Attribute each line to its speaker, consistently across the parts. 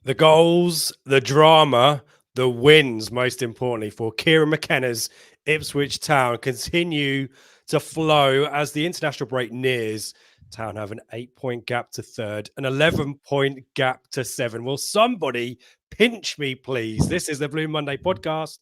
Speaker 1: The goals, the drama, the wins, most importantly, for Kieran McKenna's Ipswich Town continue to flow as the international break nears. Town have an 8-point gap to third, an 11-point gap to 7. Will somebody pinch me, please? This is the Blue Monday podcast.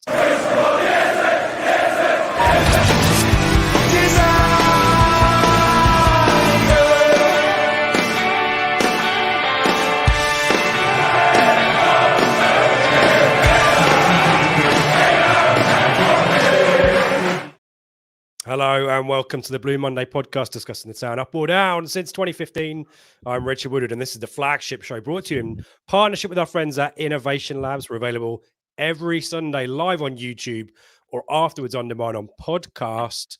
Speaker 1: Hello and welcome to the Blue Monday podcast discussing the town up or down since 2015. I'm Richard Woodard and this is the Flagship Show brought to you in partnership with our friends at Innovation Labs. We're available every Sunday live on YouTube or afterwards on demand on podcast.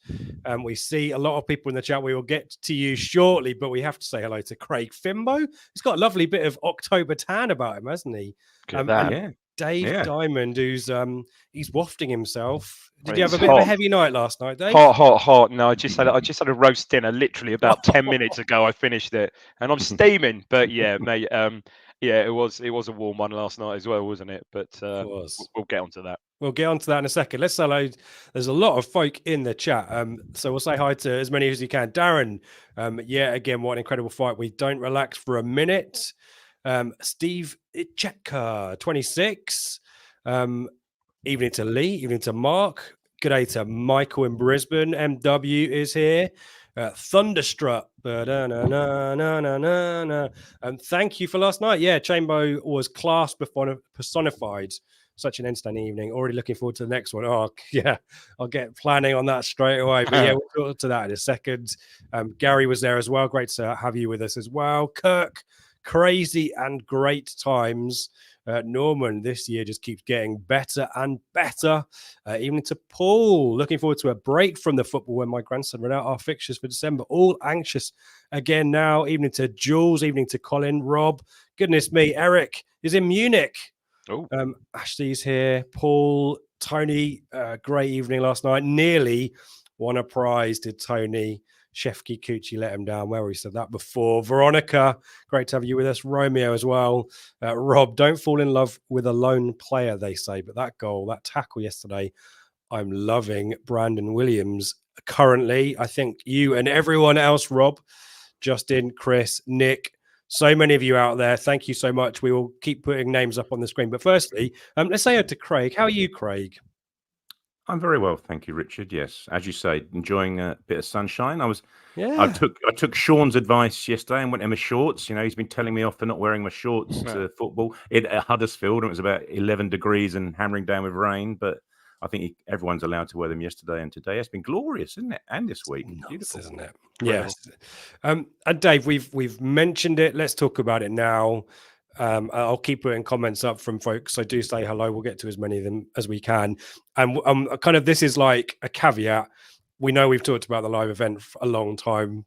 Speaker 1: We see a lot of people in the chat. We will get to you shortly, but we have to say hello to Craig Fimbo. He's got a lovely bit of October tan about him, hasn't he? Dave Diamond, who's he's wafting himself. Did you have a bit of a heavy night last night, Dave?
Speaker 2: Hot. No, I just had a roast dinner literally about 10 minutes ago. I finised it, and I'm steaming. But yeah, mate. It was a warm one last night as well, wasn't it? But we'll get onto that.
Speaker 1: We'll get onto that in a second. Let's say hello. There's a lot of folk in the chat, so we'll say hi to as many as you can. Darren, again, what an incredible fight. We don't relax for a minute. Steve Itcheka, 26. Evening to Lee, evening to Mark. Good day to Michael in Brisbane. MW is here. Thunderstruck. And thank you for last night. Yeah, Chambo was class personified. Such an entertaining evening. Already looking forward to the next one. Oh, yeah, I'll get planning on that straight away. But yeah, we'll talk to that in a second. Gary was there as well. Great to have you with us as well. Kirk, crazy and great times. Norman this year just keeps getting better and better. Evening to Paul, looking forward to a break from the football when my grandson read out our fixtures for December. All anxious again now. Evening to Jules, evening to Colin, Rob. Goodness me, Eric is in Munich. Ashley's here. Paul, Tony, great evening last night. Nearly won a prize, did Tony. Chef Kikuchi let him down. Well, we said that before. Veronica, great to have you with us. Romeo as well. Rob, don't fall in love with a lone player, they say. But that goal, that tackle yesterday, I'm loving Brandon Williams. Currently, I think you and everyone else, Rob, Justin, Chris, Nick, so many of you out there, thank you so much. We will keep putting names up on the screen. But firstly, let's say hello to Craig. How are you, Craig?
Speaker 3: I'm very well, thank you, Richard. Yes, as you say, enjoying a bit of sunshine. I took Sean's advice yesterday and went in my shorts. You know, he's been telling me off for not wearing my shorts to football at Huddersfield, and it was about 11 degrees and hammering down with rain. But I think everyone's allowed to wear them yesterday and today. It's been glorious, isn't it? And this week,
Speaker 1: beautiful, isn't it? Yes. And Dave, we've mentioned it. Let's talk about it now. I'll keep putting comments up from folks. So do say hello. We'll get to as many of them as we can. And kind of this is like a caveat. We know we've talked about the live event for a long time.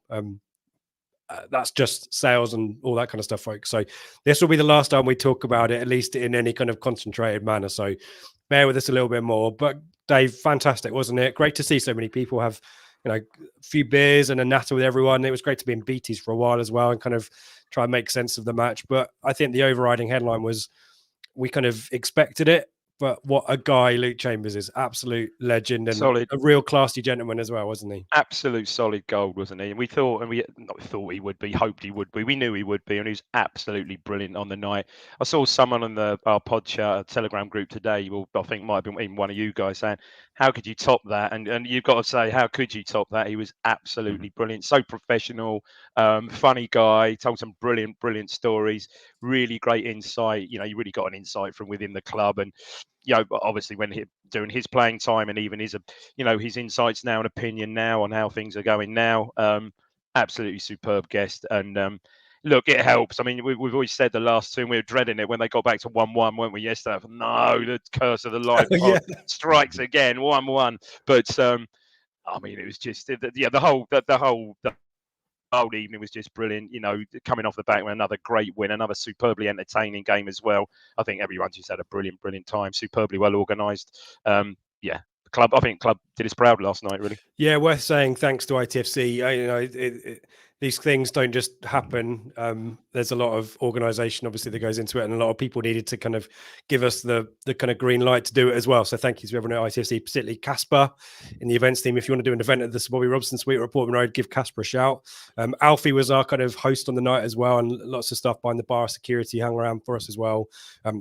Speaker 1: That's just sales and all that kind of stuff, folks. So this will be the last time we talk about it, at least in any kind of concentrated manner. So bear with us a little bit more. But Dave, fantastic, wasn't it? Great to see so many people have, a few beers and a natter with everyone. It was great to be in BT's for a while as well and kind of try and make sense of the match. But I think the overriding headline was we kind of expected it, but what a guy Luke Chambers is. Absolute legend and solid. A real classy gentleman as well, wasn't he?
Speaker 2: Absolute solid gold, wasn't he? And we thought he would be, hoped he would be. We knew he would be, and he was absolutely brilliant on the night. I saw someone on our pod chat, Telegram group today, I think might have been even one of you guys saying, how could you top that? And you've got to say, how could you top that? He was absolutely brilliant. So professional, funny guy, told some brilliant stories, really great insight. You really got an insight from within the club. And, obviously when doing his playing time and even his insights now and opinion now on how things are going now, absolutely superb guest. And, look, it helps. I mean, we've always said the last two, and we were dreading it when they got back to 1-1, weren't we, yesterday? No, the curse of the live strikes again, 1-1. But, I mean, it was just, the whole evening was just brilliant. Coming off the back with another great win, another superbly entertaining game as well. I think everyone just had a brilliant time, superbly well organised. I think club did us proud last night, really.
Speaker 1: Yeah, worth saying thanks to ITFC. these things don't just happen. There's a lot of organisation, obviously, that goes into it, and a lot of people needed to kind of give us the kind of green light to do it as well. So thank you to everyone at ITFC, particularly Casper in the events team. If you want to do an event at the Sir Bobby Robson Suite or Portman Road, give Casper a shout. Alfie was our kind of host on the night as well, and lots of stuff behind the bar. Security hung around for us as well.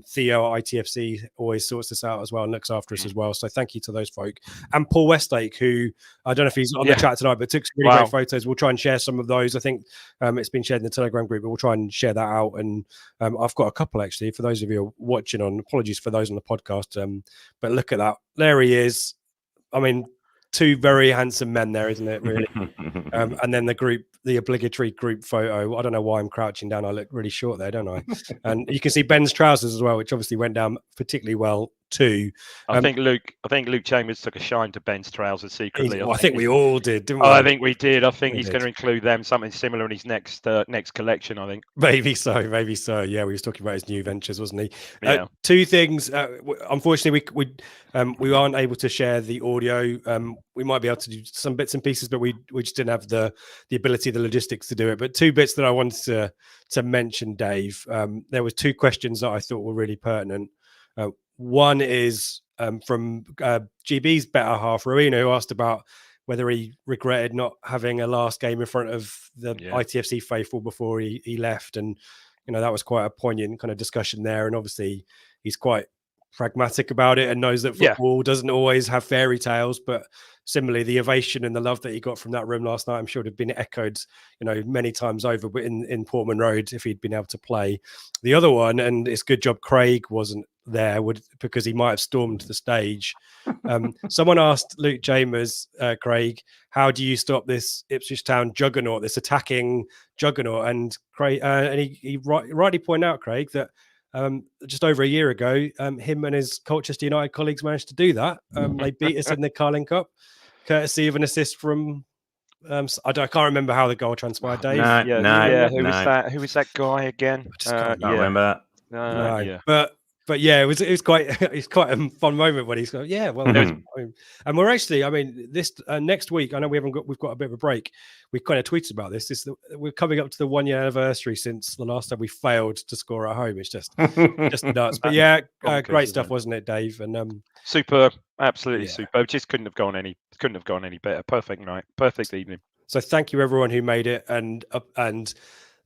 Speaker 1: Theo at ITFC always sorts us out as well and looks after us as well. So thank you to those folk. And Paul Westlake, who I don't know if he's on the chat tonight, but took some really great photos. We'll try and share some of those. I think it's been shared in the Telegram group, but we'll try and share that out. And I've got a couple actually for those of you watching on. Apologies for those on the podcast, but look at that. There he is. I mean, two very handsome men there, isn't it? Really. And then the obligatory group photo. I don't know why I'm crouching down. I look really short there, don't I? And you can see Ben's trousers as well, which obviously went down particularly well too.
Speaker 2: I think Luke Chambers took a shine to Ben's trousers secretly.
Speaker 1: I think we all did, didn't we?
Speaker 2: I think we did. I think he's going to include them, something similar in his next collection, I think.
Speaker 1: Maybe so. Yeah, we was talking about his new ventures, wasn't he? Yeah. Two things. Unfortunately, we aren't able to share the audio. We might be able to do some bits and pieces, but we just didn't have the ability, the logistics to do it. But two bits that I wanted to mention, Dave. There was two questions that I thought were really pertinent. One is from GB's better half, Rowena, who asked about whether he regretted not having a last game in front of the ITFC faithful before he left. And, that was quite a poignant kind of discussion there. And obviously he's quite pragmatic about it and knows that football doesn't always have fairy tales, but similarly the ovation and the love that he got from that room last night, I'm sure would have been echoed many times over, but in Portman Road if he'd been able to play. The other one, and it's good job Craig wasn't there, because he might have stormed the stage. Someone asked Luke Chambers, Craig, how do you stop this Ipswich Town juggernaut, this attacking juggernaut? And Craig, and he rightly pointed out, Craig, that just over a year ago, him and his Colchester United colleagues managed to do that. They beat us in the Carling Cup, courtesy of an assist from. I can't remember how the goal transpired, Dave.
Speaker 2: Who was that guy again?
Speaker 3: I just can't remember.
Speaker 1: But yeah, it was quite a fun moment when he's going, and we're actually, this next week, I know we've got a bit of a break. We kind of tweeted about this. We're coming up to the 1 year anniversary since the last time we failed to score at home. It's just nuts. But yeah, great stuff, wasn't it, Dave? And
Speaker 2: superb, absolutely superb. Just couldn't have gone any better. Perfect night, perfect evening.
Speaker 1: So thank you everyone who made it, and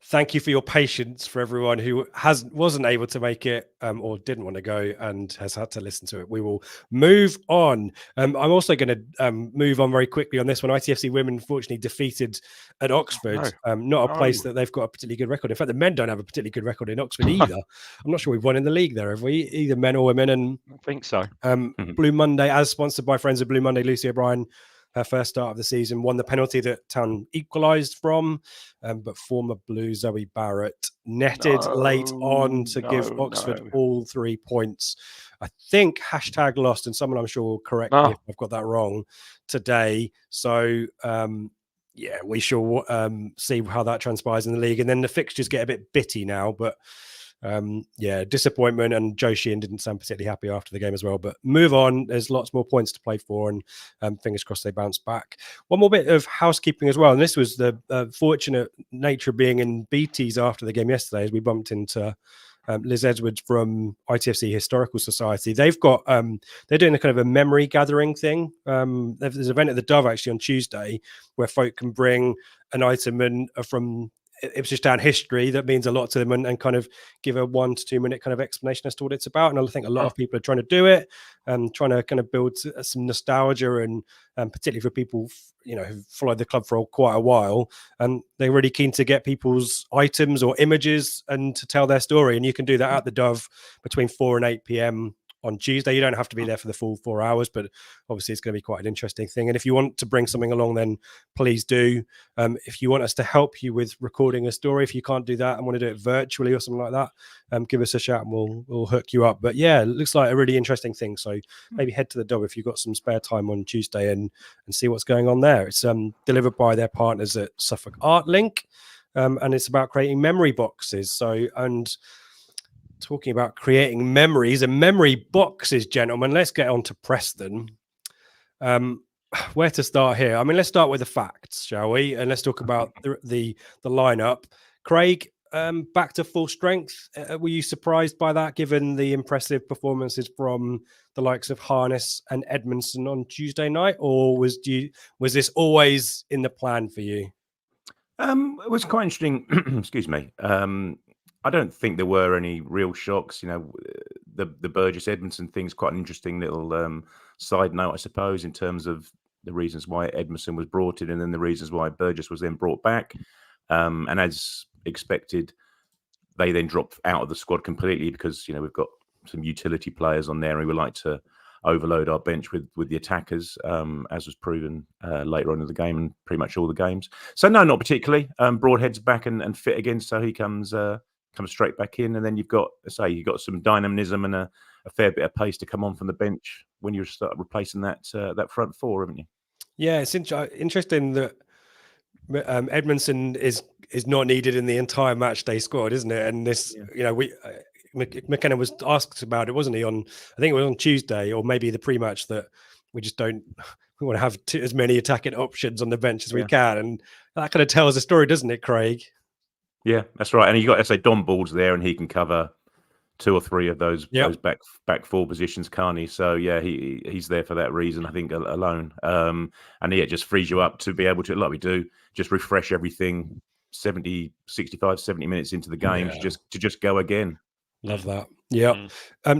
Speaker 1: thank you for your patience for everyone who wasn't able to make it or didn't want to go and has had to listen to it. We will move on. I'm also going to move on very quickly on this one. ITFC women unfortunately defeated at Oxford, not a place that they've got a particularly good record. In fact, the men don't have a particularly good record in Oxford either. I'm not sure we've won in the league there, have we? Either men or women. And
Speaker 2: I think so.
Speaker 1: Blue Monday, as sponsored by friends of Blue Monday, Lucy O'Brien, her first start of the season, won the penalty that Town equalised from, but former Blue Zoe Barrett netted late on to give Oxford all 3 points. I think #lost, and someone I'm sure will correct me if I've got that wrong today. So we shall see how that transpires in the league, and then the fixtures get a bit bitty now, but disappointment, and Joe Sheehan didn't sound particularly happy after the game as well. But move on, there's lots more points to play for, and fingers crossed they bounce back. One more bit of housekeeping as well, and this was the fortunate nature of being in BT's after the game yesterday, as we bumped into Liz Edwards from ITFC Historical Society. They've got they're doing a kind of a memory gathering thing. There's an event at the Dove actually on Tuesday where folk can bring an item from Ipswich Town history that means a lot to them, and kind of give a 1 to 2 minute kind of explanation as to what it's about. And I think a lot of people are trying to do it, trying to kind of build some nostalgia, and particularly for people who've followed the club for quite a while, and they're really keen to get people's items or images and to tell their story. And you can do that at the Dove between 4 and 8 p.m. on Tuesday. You don't have to be there for the full 4 hours, but obviously it's going to be quite an interesting thing. And if you want to bring something along, then please do. If you want us to help you with recording a story, if you can't do that and want to do it virtually or something like that, give us a shout and we'll hook you up. But yeah, it looks like a really interesting thing. So maybe head to the Dove if you've got some spare time on Tuesday and see what's going on there. It's delivered by their partners at Suffolk Art Link, and it's about creating memory boxes. Talking about creating memories and memory boxes, gentlemen, let's get on to Preston. where to start here? I mean, let's start with the facts, shall we? And let's talk about the lineup. Craig, back to full strength. Were you surprised by that, given the impressive performances from the likes of Harness and Edmondson on Tuesday night, or was this always in the plan for you?
Speaker 3: It was quite interesting. Excuse me. I don't think there were any real shocks. The Burgess Edmondson thing's quite an interesting little side note, I suppose, in terms of the reasons why Edmondson was brought in and then the reasons why Burgess was then brought back. And as expected, they then dropped out of the squad completely because we've got some utility players on there and we would like to overload our bench with the attackers, as was proven later on in the game and pretty much all the games. So no, not particularly. Broadhead's back and fit again, so he comes straight back in, and then you've got some dynamism and a fair bit of pace to come on from the bench when you start replacing that front four, haven't you? Yeah,
Speaker 1: it's interesting that Edmondson is not needed in the entire match day squad, isn't it? And this, McKenna was asked about it, wasn't he? I think it was on Tuesday or maybe the pre-match, that we just don't. We want to have as many attacking options on the bench as we can, and that kind of tells a story, doesn't it, Craig?
Speaker 3: Yeah, that's right. And you got, let's say, Don Ball's there, and he can cover 2 or 3 of those back 4 positions, can't he? So yeah, he's there for that reason, I think, alone. And it just frees you up to be able to, like we do, just refresh everything 65, 70 minutes into the game to just go again.
Speaker 1: Love that. Yeah.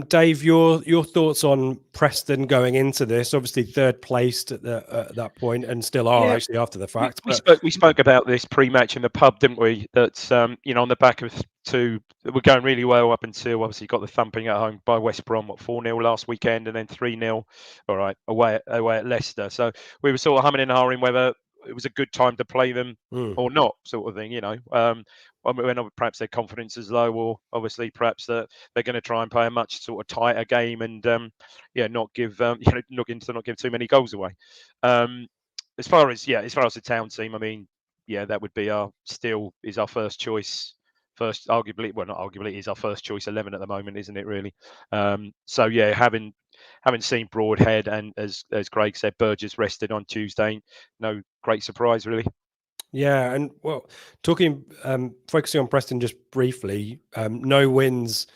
Speaker 1: Dave, your thoughts on Preston going into this? Obviously, third placed at that point, and still are actually after the fact.
Speaker 2: We spoke about this pre-match in the pub, didn't we? That on the back of 2, we're going really well up until obviously got the thumping at home by West Brom, 4-0 last weekend, and then 3-0. All right, away at Leicester. So we were sort of humming and hawing whether it was a good time to play them or not, sort of thing. When perhaps their confidence is low, or obviously perhaps that they're going to try and play a much sort of tighter game and not give not give too many goals away. As far as the Town team, I mean, that would be our first choice. Arguably, well, not arguably, is our first choice 11 at the moment, isn't it? Really. So yeah, having seen Broadhead and as Craig said, Burgess rested on Tuesday, no great surprise really.
Speaker 1: Yeah, and well, focusing on Preston just briefly, no wins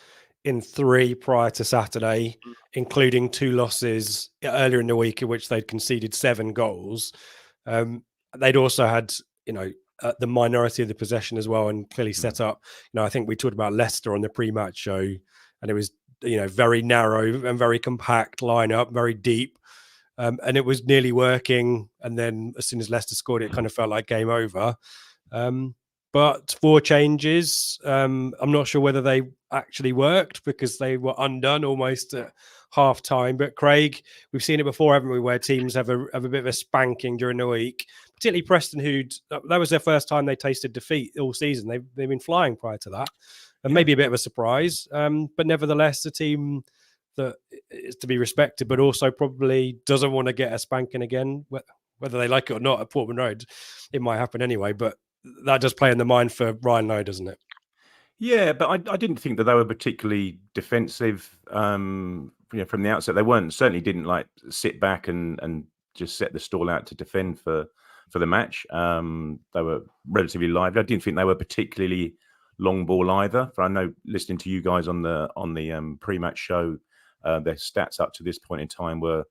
Speaker 1: in 3 prior to Saturday, including 2 losses earlier in the week in which they'd conceded 7 goals. They'd also had, the minority of the possession as well, and clearly set up. I think we talked about Leicester on the pre-match show, and it was, very narrow and very compact lineup, very deep. And it was nearly working. And then as soon as Leicester scored, it kind of felt like game over. But 4 changes, I'm not sure whether they actually worked because they were undone almost at half time. But Craig, we've seen it before, haven't we, where teams have a bit of a spanking during the week, particularly Preston, that was their first time they tasted defeat all season. They've been flying prior to that. And maybe a bit of a surprise. But nevertheless, a team that is to be respected, but also probably doesn't want to get a spanking again, whether they like it or not. At Portman Road, it might happen anyway, but that does play in the mind for Ryan Lowe, doesn't it?
Speaker 3: Yeah, but I didn't think that they were particularly defensive. From the outset, they certainly didn't like sit back and just set the stall out to defend for the match. They were relatively lively. I didn't think they were particularly long ball either. I know, listening to you guys on the pre-match show, their stats up to this point in time were a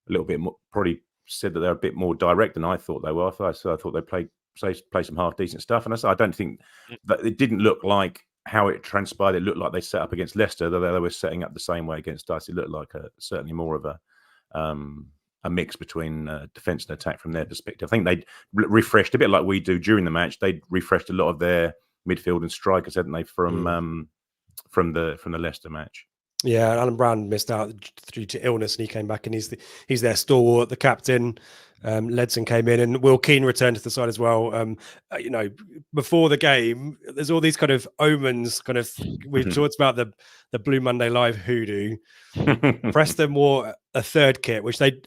Speaker 3: little bit more, probably said that they're a bit more direct than I thought they were. I thought they played some half decent stuff, and I don't think that it didn't look like how it transpired. It looked like they set up against Leicester, though they were setting up the same way against us. It looked like certainly more of a mix between defence and attack from their perspective. I think they refreshed a bit like we do during the match. They refreshed a lot of their midfield and strikers, hadn't they, from the Leicester match?
Speaker 1: Yeah, Alan Brand missed out due to illness, and he came back, and he's their stalwart, the captain. Ledson came in, and Will Keane returned to the side as well. Before the game, there's all these kind of omens. We've talked about the Blue Monday Live hoodoo. Preston wore a 3rd kit, which they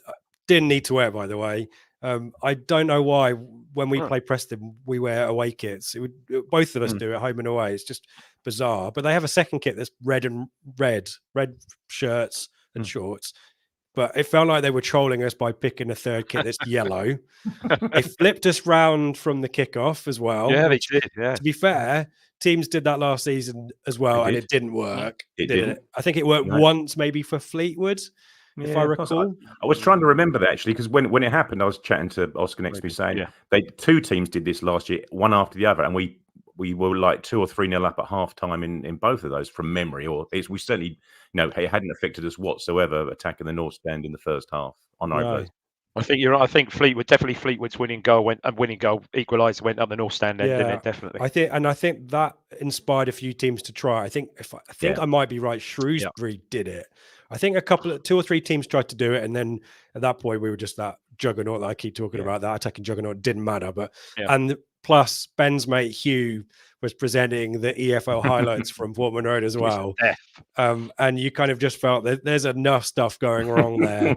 Speaker 1: didn't need to wear, by the way. I don't know why when we play Preston, we wear away kits. Both of us do at home and away. It's just bizarre. But they have a 2nd kit that's red shirts and shorts. but it felt like they were trolling us by picking a third kit that's yellow. They flipped us round from the kickoff as well.
Speaker 2: Yeah,
Speaker 1: which,
Speaker 2: they did. Yeah.
Speaker 1: To be fair, teams did that last season as well, and it didn't work.
Speaker 3: It didn't.
Speaker 1: I think it worked once, maybe for Fleetwood, if I recall.
Speaker 3: I was trying to remember that actually, because when it happened, I was chatting to Oscar next to me saying two teams did this last year, one after the other, and we were like 2 or 3-0 up at half time in both of those from memory, we certainly, it hadn't affected us whatsoever attacking the North Stand in the first half on either.
Speaker 2: I think you're right. I think Fleetwood's winning goal equaliser went up the North Stand end, didn't it? Definitely.
Speaker 1: I think that inspired a few teams to try. I think I might be right. Shrewsbury did it. I think 2 or 3 teams tried to do it, and then at that point we were just that juggernaut that I keep talking about. That attacking juggernaut didn't matter, and plus Ben's mate Hugh was presenting the EFL highlights from Portman Road as well, and you kind of just felt that there's enough stuff going wrong there.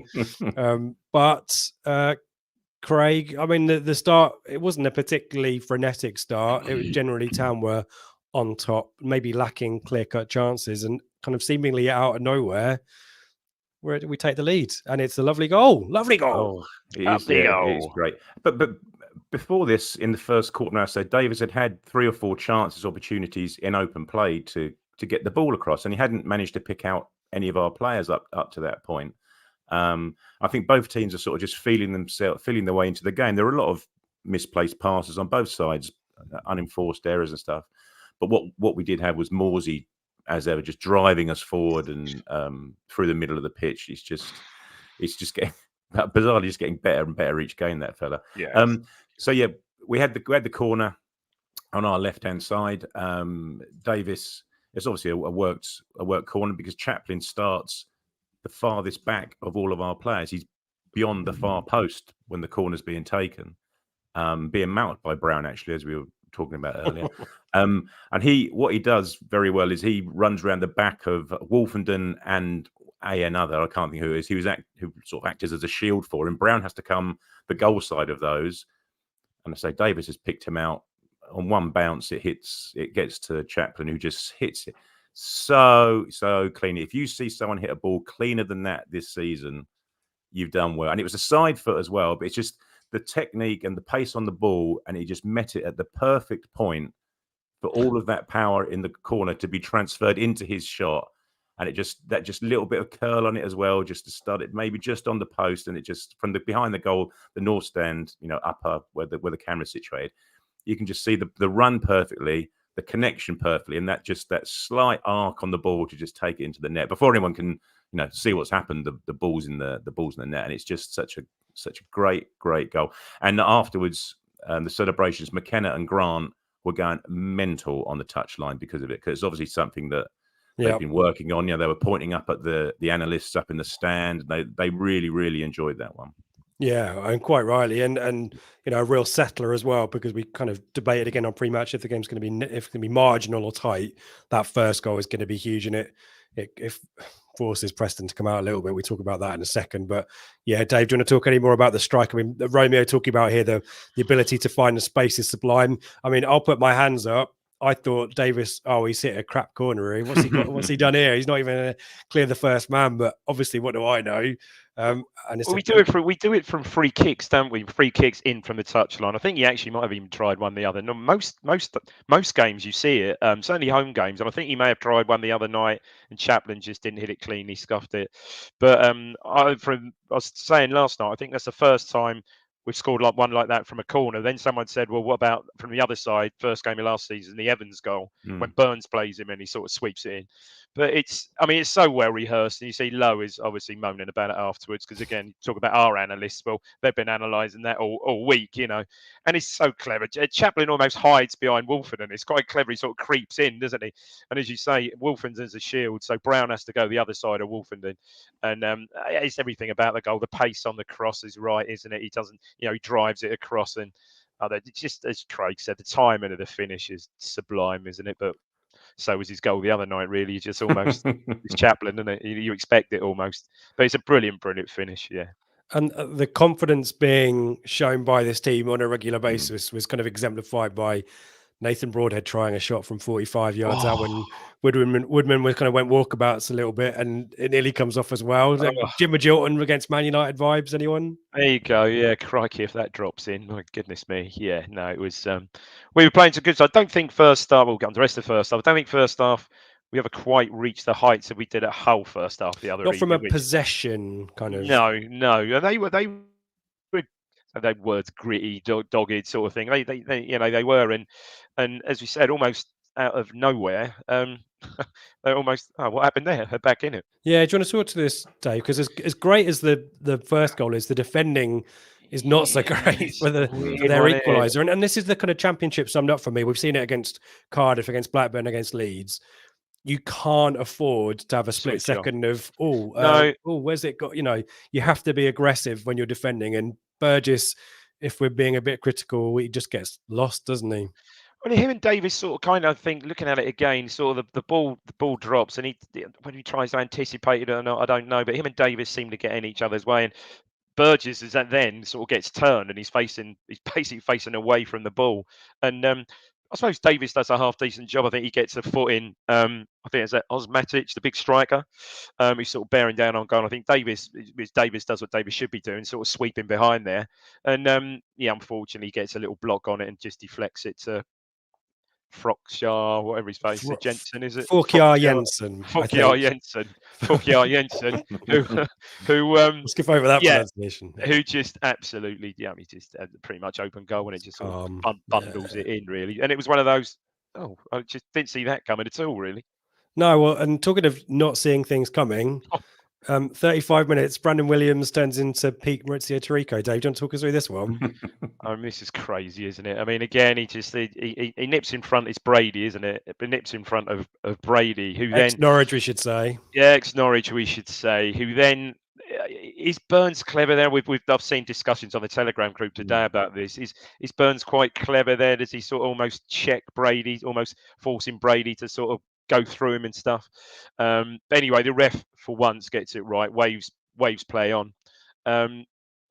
Speaker 1: But Craig, I mean, the start, it wasn't a particularly frenetic start. It was generally Town were on top, maybe lacking clear-cut chances, and kind of seemingly out of nowhere, where do we take the lead? And it's a lovely goal.
Speaker 3: Oh, it is great. But before this, in the first quarter, I said Davis had 3 or 4 opportunities in open play to get the ball across, and he hadn't managed to pick out any of our players up to that point. I think both teams are sort of just feeling their way into the game. There are a lot of misplaced passes on both sides, unenforced errors and stuff. But what we did have was Morsey, as ever, just driving us forward and through the middle of the pitch. He's just getting bizarrely just getting better and better each game. That fella.
Speaker 2: Yeah.
Speaker 3: So we had the corner on our left hand side. Davis. It's obviously a work corner because Chaplin starts the farthest back of all of our players. He's beyond the far post when the corner's being taken, being mounted by Brown, actually, as we were talking about earlier. And what he does very well is he runs around the back of Wolfenden and another, I can't think who it is, who sort of acted as a shield for him. Brown has to come the goal side of those. And I say Davis has picked him out on one bounce. It gets to Chaplin, who just hits it so cleanly. If you see someone hit a ball cleaner than that this season, you've done well. And it was a side foot as well, but it's just the technique and the pace on the ball, and he just met it at the perfect point for all of that power in the corner to be transferred into his shot. And that little bit of curl on it as well, just to start it, maybe just on the post, and it just from behind the goal, the North Stand, upper where the camera's situated, you can just see the run perfectly, the connection perfectly, and that slight arc on the ball to just take it into the net before anyone can see what's happened. The ball's in the net, and it's just such a great goal. And afterwards, the celebrations, McKenna and Grant were going mental on the touchline because of it, because it's obviously something that they've been working on. They were pointing up at the analysts up in the stand. They really enjoyed that one.
Speaker 1: Yeah, and quite rightly, and a real settler as well, because we kind of debated again on pre-match if the game's going to be marginal or tight. That first goal is going to be huge, and it forces Preston to come out a little bit. We talk about that in a second, but yeah, Dave, do you want to talk any more about the strike? I mean, Romeo talking about here the ability to find the space is sublime. I mean, I'll put my hands up. I thought Davis, he's hit a crap corner. What's he done here? He's not even clear the first man, but obviously, what do I know? And
Speaker 2: we do it from free kicks, don't we? Free kicks in from the touchline. I think he actually might have even tried one the other. No, most games you see it. Certainly home games, and I think he may have tried one the other night, and Chaplin just didn't hit it clean. He scuffed it. But I was saying last night, I think that's the first time we've scored like one like that from a corner. Then someone said, well, what about from the other side, first game of last season, the Evans goal, when Burns plays him and he sort of sweeps it in. But it's so well rehearsed. And you see Lowe is obviously moaning about it afterwards, because again, talk about our analysts. Well, they've been analysing that all week, and it's so clever. Chaplin almost hides behind Wolfenden. It's quite clever. He sort of creeps in, doesn't he? And as you say, Wolfenden's a shield, so Brown has to go the other side of Wolfenden. And it's everything about the goal. The pace on the cross is right, isn't it? He doesn't, he drives it across, and it's just, as Craig said, the timing of the finish is sublime, isn't it? But so was his goal the other night, really. Just almost, it's Chaplin, isn't it? You expect it almost. But it's a brilliant finish, yeah.
Speaker 1: And the confidence being shown by this team on a regular basis was kind of exemplified by Nathan Broadhead trying a shot from 45 yards out when Woodman was kind of went walkabouts a little bit, and it nearly comes off as well. Jim Magilton against Man United vibes, anyone?
Speaker 2: There you go. Yeah, crikey, if that drops in, my goodness me. Yeah, no, it was. We were playing some good. So I don't think first half. We'll get on the rest of the first half. I don't think first half we ever quite reached the heights that we did at Hull first half the other
Speaker 1: Not
Speaker 2: evening.
Speaker 1: from a possession kind of.
Speaker 2: No, and they were words gritty, dogged sort of thing. They you know, they were, and as we said, almost out of nowhere. They're almost. Oh, what happened there? They're back in it.
Speaker 1: Yeah, do you want to talk to this, Dave? Because as great as the first goal is, the defending is not so great for their equaliser. And this is the kind of championship summed up for me. We've seen it against Cardiff, against Blackburn, against Leeds. You can't afford to have a split second of where's it got? You know, you have to be aggressive when you're defending. And Burgess, if we're being a bit critical, he just gets lost, doesn't he?
Speaker 2: Well, him and Davis sort of kind of think, looking at it again, sort of the ball drops, and when he tries to anticipate it or not, I don't know. But him and Davis seem to get in each other's way, and Burgess is that then sort of gets turned, and he's basically facing away from the ball, and I suppose Davis does a half decent job. I think he gets a foot in. I think it's Osmatic, the big striker. He's sort of bearing down on goal. I think Davis does what Davis should be doing, sort of sweeping behind there. And unfortunately, he gets a little block on it and just deflects it to Frokshaw, whatever his face is. Jensen, is it?
Speaker 1: Forkjar Jensen.
Speaker 2: Forkjar Jensen. Who
Speaker 1: let's skip over that pronunciation.
Speaker 2: Who just absolutely, he just pretty much open goal, and it just sort of bundles it in, really. And it was one of those, I just didn't see that coming at all, really.
Speaker 1: No, well, and talking of not seeing things coming, 35 minutes, Brandon Williams turns into peak Maurizio Tirico. Dave, do you want to talk us through this one?
Speaker 2: This is crazy, isn't it? I mean, again, he nips in front. It's Brady, isn't it? He nips in front of Brady, who then
Speaker 1: Norwich, we should say.
Speaker 2: Yeah, ex-Norwich, we should say. Who then is Burns clever there? I've seen discussions on the Telegram group today about this. Is Burns quite clever there? Does he sort of almost check Brady, almost forcing Brady to sort of go through him and stuff? But anyway, the ref for once gets it right. Waves play on.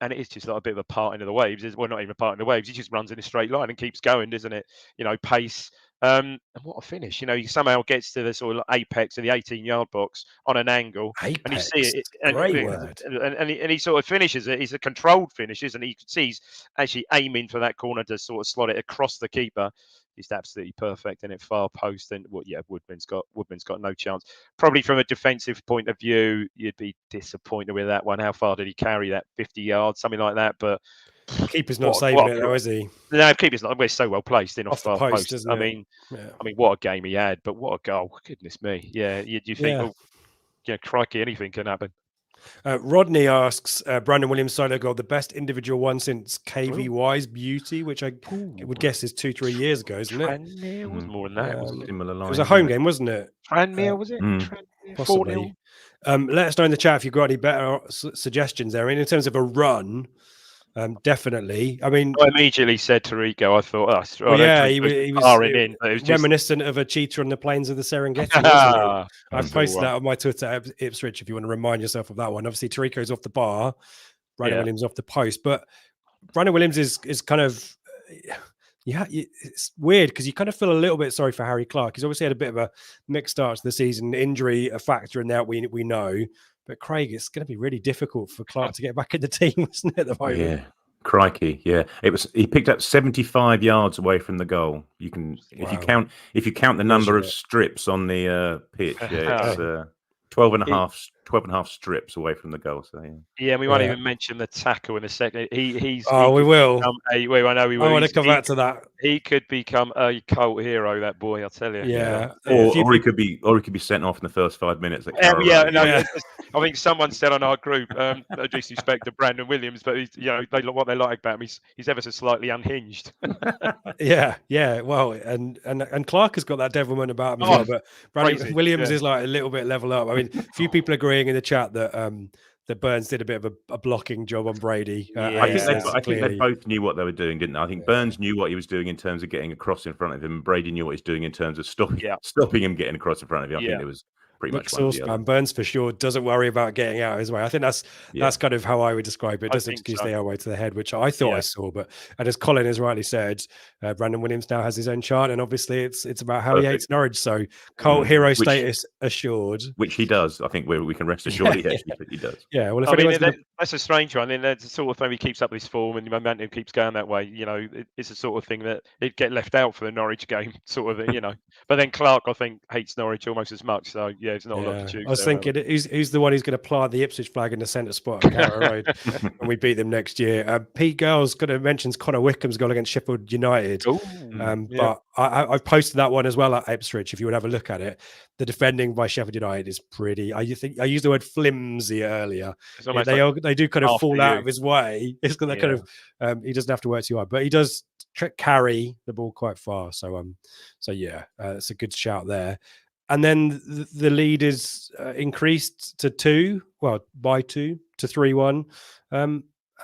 Speaker 2: And it is just like a bit of a parting of the waves. Well, not even a parting of the waves. He just runs in a straight line and keeps going, doesn't it? You know, pace. And what a finish. You know, he somehow gets to the sort of apex of the 18-yard box on an angle.
Speaker 1: Apex.
Speaker 2: And you see it.
Speaker 1: Great word.
Speaker 2: And he sort of finishes it. He's a controlled finish, isn't he? You can see he's actually aiming for that corner to sort of slot it across the keeper. He's absolutely perfect in it, far post. And Woodman's got no chance. Probably from a defensive point of view, you'd be disappointed with that one. How far did he carry that? 50 yards, something like that. But
Speaker 1: keeper's not saving it, though, is he?
Speaker 2: No, keeper's not. We're so well placed in off the post.
Speaker 1: Isn't it?
Speaker 2: I mean, what a game he had, but what a goal! Goodness me, yeah. You think, crikey, anything can happen.
Speaker 1: Rodney asks, Brandon Williams solo goal, the best individual one since KVY's Beauty, which I would guess is 2-3 years ago, isn't it?
Speaker 2: Tranmere was more than that.
Speaker 3: Similar line.
Speaker 1: It was a home game, wasn't it?
Speaker 2: Tranmere, was it?
Speaker 1: Possibly. Let us know in the chat if you've got any better suggestions there. I mean, in terms of a run, definitely. I mean,
Speaker 2: I immediately said Tirico. I thought,
Speaker 1: he was reminiscent of a cheetah on the plains of the Serengeti, wasn't he? I've posted that on my Twitter at Ipswich if you want to remind yourself of that one. Obviously, Tirico's off the bar, Brandon Williams off the post, but Brandon Williams is kind of it's weird because you kind of feel a little bit sorry for Harry Clark. He's obviously had a bit of a mixed start to the season, injury a factor in that we know. But Craig, it's going to be really difficult for Clark to get back in the team, isn't it, at the moment?
Speaker 3: Yeah, crikey, yeah. He picked up 75 yards away from the goal. You can, if you count the number of strips on the pitch, it's 12 and a half strips away from the goal. So
Speaker 2: we won't even mention the tackle in a second. We
Speaker 1: will.
Speaker 2: I know we will.
Speaker 1: I want to come back to that.
Speaker 2: He could become a cult hero, that boy. I'll tell you.
Speaker 1: Yeah.
Speaker 3: Or he could be sent off in the first 5 minutes.
Speaker 2: I think someone said on our group, no disrespect to Brandon Williams, but what they like about him, he's ever so slightly unhinged.
Speaker 1: yeah. Well, and Clark has got that devilment about him as well, but Brandon Williams is like a little bit level up. I mean, a few people agreeing in the chat that Burns did a bit of a blocking job on Brady.
Speaker 3: I think they both knew what they were doing, didn't they? I think Burns knew what he was doing in terms of getting across in front of him, and Brady knew what he's doing in terms of stopping him getting across in front of him. I think pretty much one or the
Speaker 1: saucepan,
Speaker 3: other.
Speaker 1: Burns for sure doesn't worry about getting out his way. I think that's kind of how I would describe it. It doesn't excuse the elbow to the head, which I thought I saw. But and as Colin has rightly said, Brandon Williams now has his own chant, and obviously it's about how he hates Norwich. So cult hero status assured,
Speaker 3: which he does. I think we can rest assured he does.
Speaker 1: Yeah, well,
Speaker 2: that's a strange one. And that's the sort of thing he keeps up this form and the momentum keeps going that way. It's the sort of thing that it'd get left out for the Norwich game, sort of. But then Clark, I think, hates Norwich almost as much. So yeah, it's not a lot to choose.
Speaker 1: I was thinking, who's the one who's going to plant the Ipswich flag in the centre spot at Carrow Road when we beat them next year? Pete Girls kind of mentions Connor Wickham's goal against Sheffield United. But I've posted that one as well at Ipswich. If you would have a look at it, the defending by Sheffield United is pretty. I used the word flimsy earlier. They do kind of fall out of his way. It's kind of he doesn't have to work too hard, but he does carry the ball quite far. So it's a good shout there. And then the lead is increased to 2 to 3-1.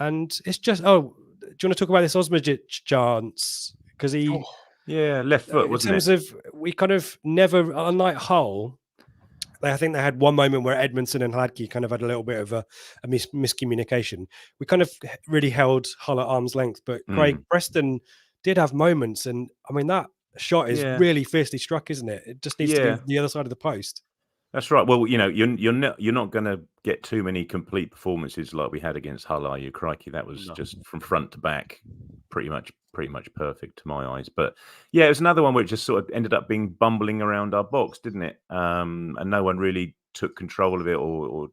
Speaker 1: And it's just, do you want to talk about this Osmajic chance? Because he,
Speaker 3: left foot, wasn't it?
Speaker 1: In terms of, we kind of never, unlike Hull, I think they had one moment where Edmondson and Hladky kind of had a little bit of a miscommunication. We kind of really held Hull at arm's length, but Craig Preston did have moments. And I mean, that shot is really fiercely struck, isn't it? It just needs to go the other side of the post.
Speaker 3: That's right. Well, you're not going to get too many complete performances like we had against Hull, are you? Crikey, that was just from front to back, pretty much perfect to my eyes. But yeah, it was another one which just sort of ended up being bumbling around our box, didn't it? And no one really took control of it or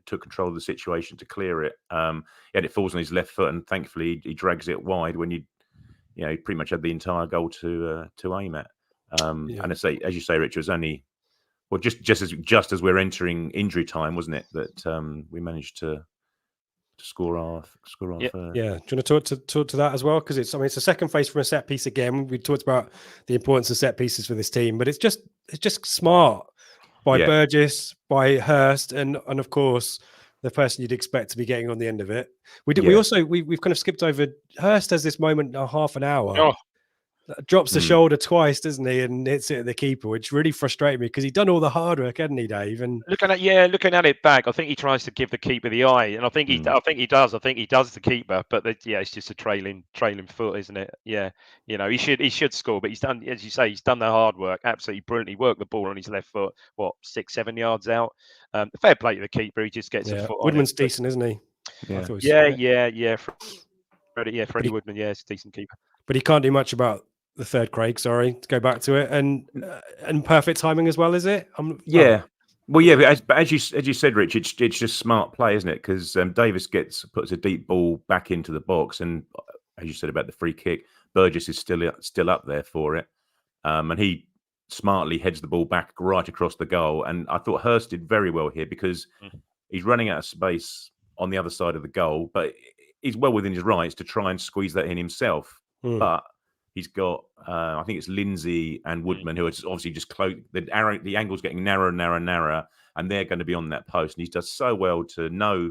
Speaker 3: took control of the situation to clear it. Yet it falls on his left foot, and thankfully he drags it wide when he pretty much had the entire goal to aim at. And as you say, Rich, it was only just as we're entering injury time, wasn't it, that we managed to score our first.
Speaker 1: Yeah. Do you want to talk to that as well? Because it's a second face from a set piece again. We talked about the importance of set pieces for this team, but it's just smart by Burgess, by Hurst, and of course the person you'd expect to be getting on the end of it. We've kind of skipped over. Hurst has this moment half an hour. Drops the shoulder twice, doesn't he, and hits it at the keeper, which really frustrated me because he'd done all the hard work, hadn't he, Dave? And
Speaker 2: looking at it back, I think he tries to give the keeper the eye, and I think he does. I think he does the keeper, but it's just a trailing foot, isn't it? Yeah, he should score, but he's done, as you say, he's done the hard work, absolutely brilliantly. Worked the ball on his left foot, 6-7 yards out. Fair play to the keeper. He just gets a foot.
Speaker 1: Woodman's decent, isn't he?
Speaker 2: Freddie Woodman, it's a decent keeper,
Speaker 1: but he can't do much about the third, Craig. Sorry to go back to it, and perfect timing as well, is it?
Speaker 3: But as you said, Rich, it's just smart play, isn't it? Because Davis puts a deep ball back into the box, and as you said about the free kick, Burgess is still up there for it, and he smartly heads the ball back right across the goal. And I thought Hurst did very well here because he's running out of space on the other side of the goal, but he's well within his rights to try and squeeze that in himself, but he's got, I think it's Lindsay and Woodman who are obviously just close. The angle's getting narrower and narrower, and they're going to be on that post. And he does so well to know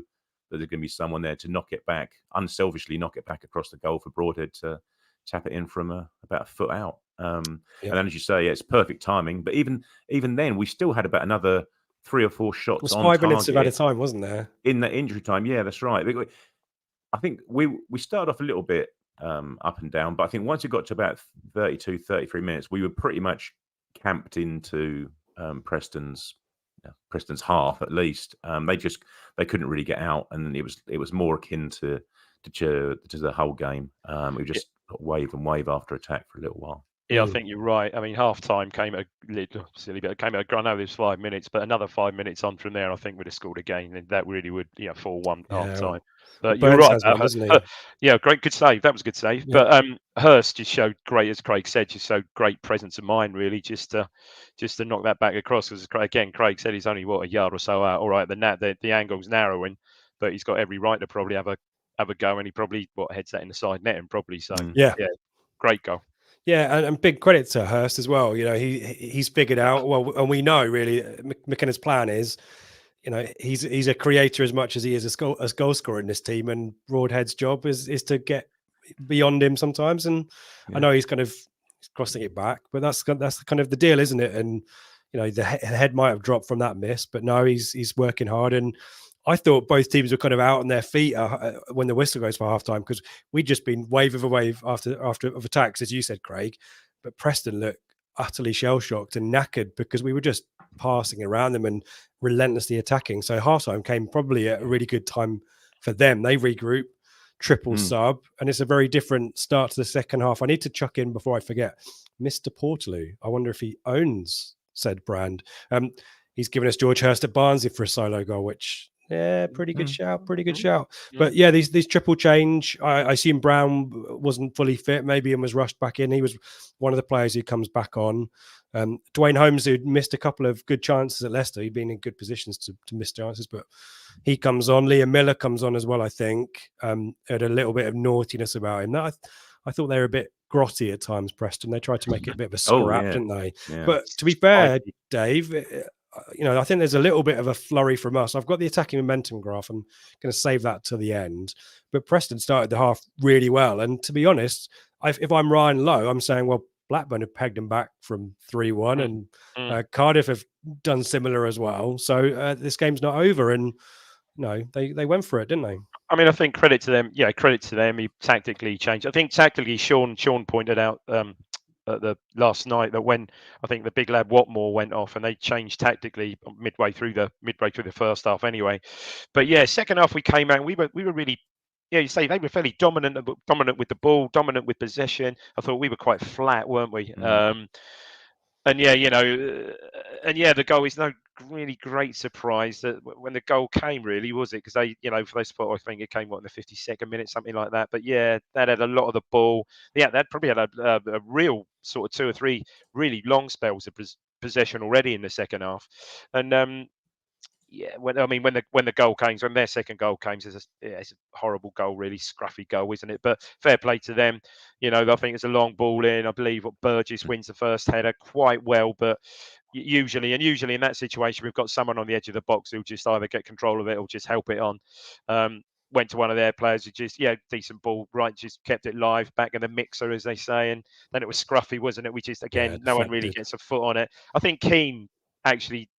Speaker 3: that there's going to be someone there to knock it back, unselfishly knock it back across the goal for Broadhead to tap it in from about a foot out. And then, as you say, it's perfect timing. But even then, we still had about another 3 or 4 shots. It was 5
Speaker 1: minutes of added time, wasn't there?
Speaker 3: In the injury time, yeah, that's right. I think we started off a little bit up and down, but I think once it got to about 32, 33 minutes, we were pretty much camped into Preston's half at least. They couldn't really get out, and it was more akin to the whole game. We just got wave and wave after attack for a little while.
Speaker 2: Yeah, I think you're right. I mean, half time came at a silly bit. I know there's 5 minutes, but another 5 minutes on from there, I think we'd have scored again, and that really would 4-1 half time. But you're right. Great, good save. That was a good save. Yeah. But Hurst just showed great, as Craig said, just showed great presence of mind, really, just to knock that back across. Because again, Craig said he's only a yard or so out. All right, the angle's narrowing, but he's got every right to probably have a go, and he probably heads that in the side net, and probably so. Great goal.
Speaker 1: Yeah, and big credit to Hurst as well. He's figured out well, and we know really McKenna's plan is, he's a creator as much as he is a goal scorer in this team, and Broadhead's job is to get beyond him sometimes. And I know he's crossing it back, but that's kind of the deal, isn't it? And the head might have dropped from that miss, but no, he's working hard. And I thought both teams were kind of out on their feet when the whistle goes for halftime, because we'd just been wave of a wave after of attacks, as you said, Craig. But Preston looked utterly shell-shocked and knackered because we were just passing around them and relentlessly attacking. So halftime came probably at a really good time for them. They regroup, triple sub, and it's a very different start to the second half. I need to chuck in before I forget, Mr. Portaloo. I wonder if he owns said brand. He's given us George Hurst at Barnsley for a solo goal, which pretty good shout. But yeah, these triple change. I assume Brown wasn't fully fit, maybe, and was rushed back in. He was one of the players who comes back on. Dwayne Holmes, who'd missed a couple of good chances at Leicester, he'd been in good positions to miss chances, but he comes on. Liam Miller comes on as well, I think. Had a little bit of naughtiness about him. I thought they were a bit grotty at times, Preston. They tried to make it a bit of a scrap, didn't they? Yeah. But to be fair, Dave, I think there's a little bit of a flurry from us. I've got the attacking momentum graph. I'm going to save that to the end. But Preston started the half really well. And to be honest, if I'm Ryan Lowe, I'm saying, well, Blackburn have pegged them back from 3-1 and Cardiff have done similar as well. So this game's not over. And they went for it, didn't they?
Speaker 2: I mean, I think credit to them. Yeah, credit to them. He tactically changed. I think tactically, Sean pointed out at the last night that when I think the big lad Watmore went off and they changed tactically midway through the first half anyway. But yeah, second half we came out and we were really. Yeah, you say they were fairly dominant with the ball, dominant with possession. I thought we were quite flat, weren't we? And yeah, the goal is no really great surprise that when the goal came, really, was it? Because they, for those spot, I think it came in the 52nd minute, something like that. But yeah, that had a lot of the ball. Yeah, that probably had a real sort of 2 or 3 really long spells of possession already in the second half. And yeah, when the goal came, when their second goal came, it's a horrible goal, really scruffy goal, isn't it? But fair play to them. I think it's a long ball in. I believe Burgess wins the first header quite well, but usually in that situation, we've got someone on the edge of the box who'll just either get control of it or just help it on. Went to one of their players who just, decent ball, right, just kept it live, back in the mixer, as they say, and then it was scruffy, wasn't it? We just, again, no one really gets a foot on it. I think Keane actually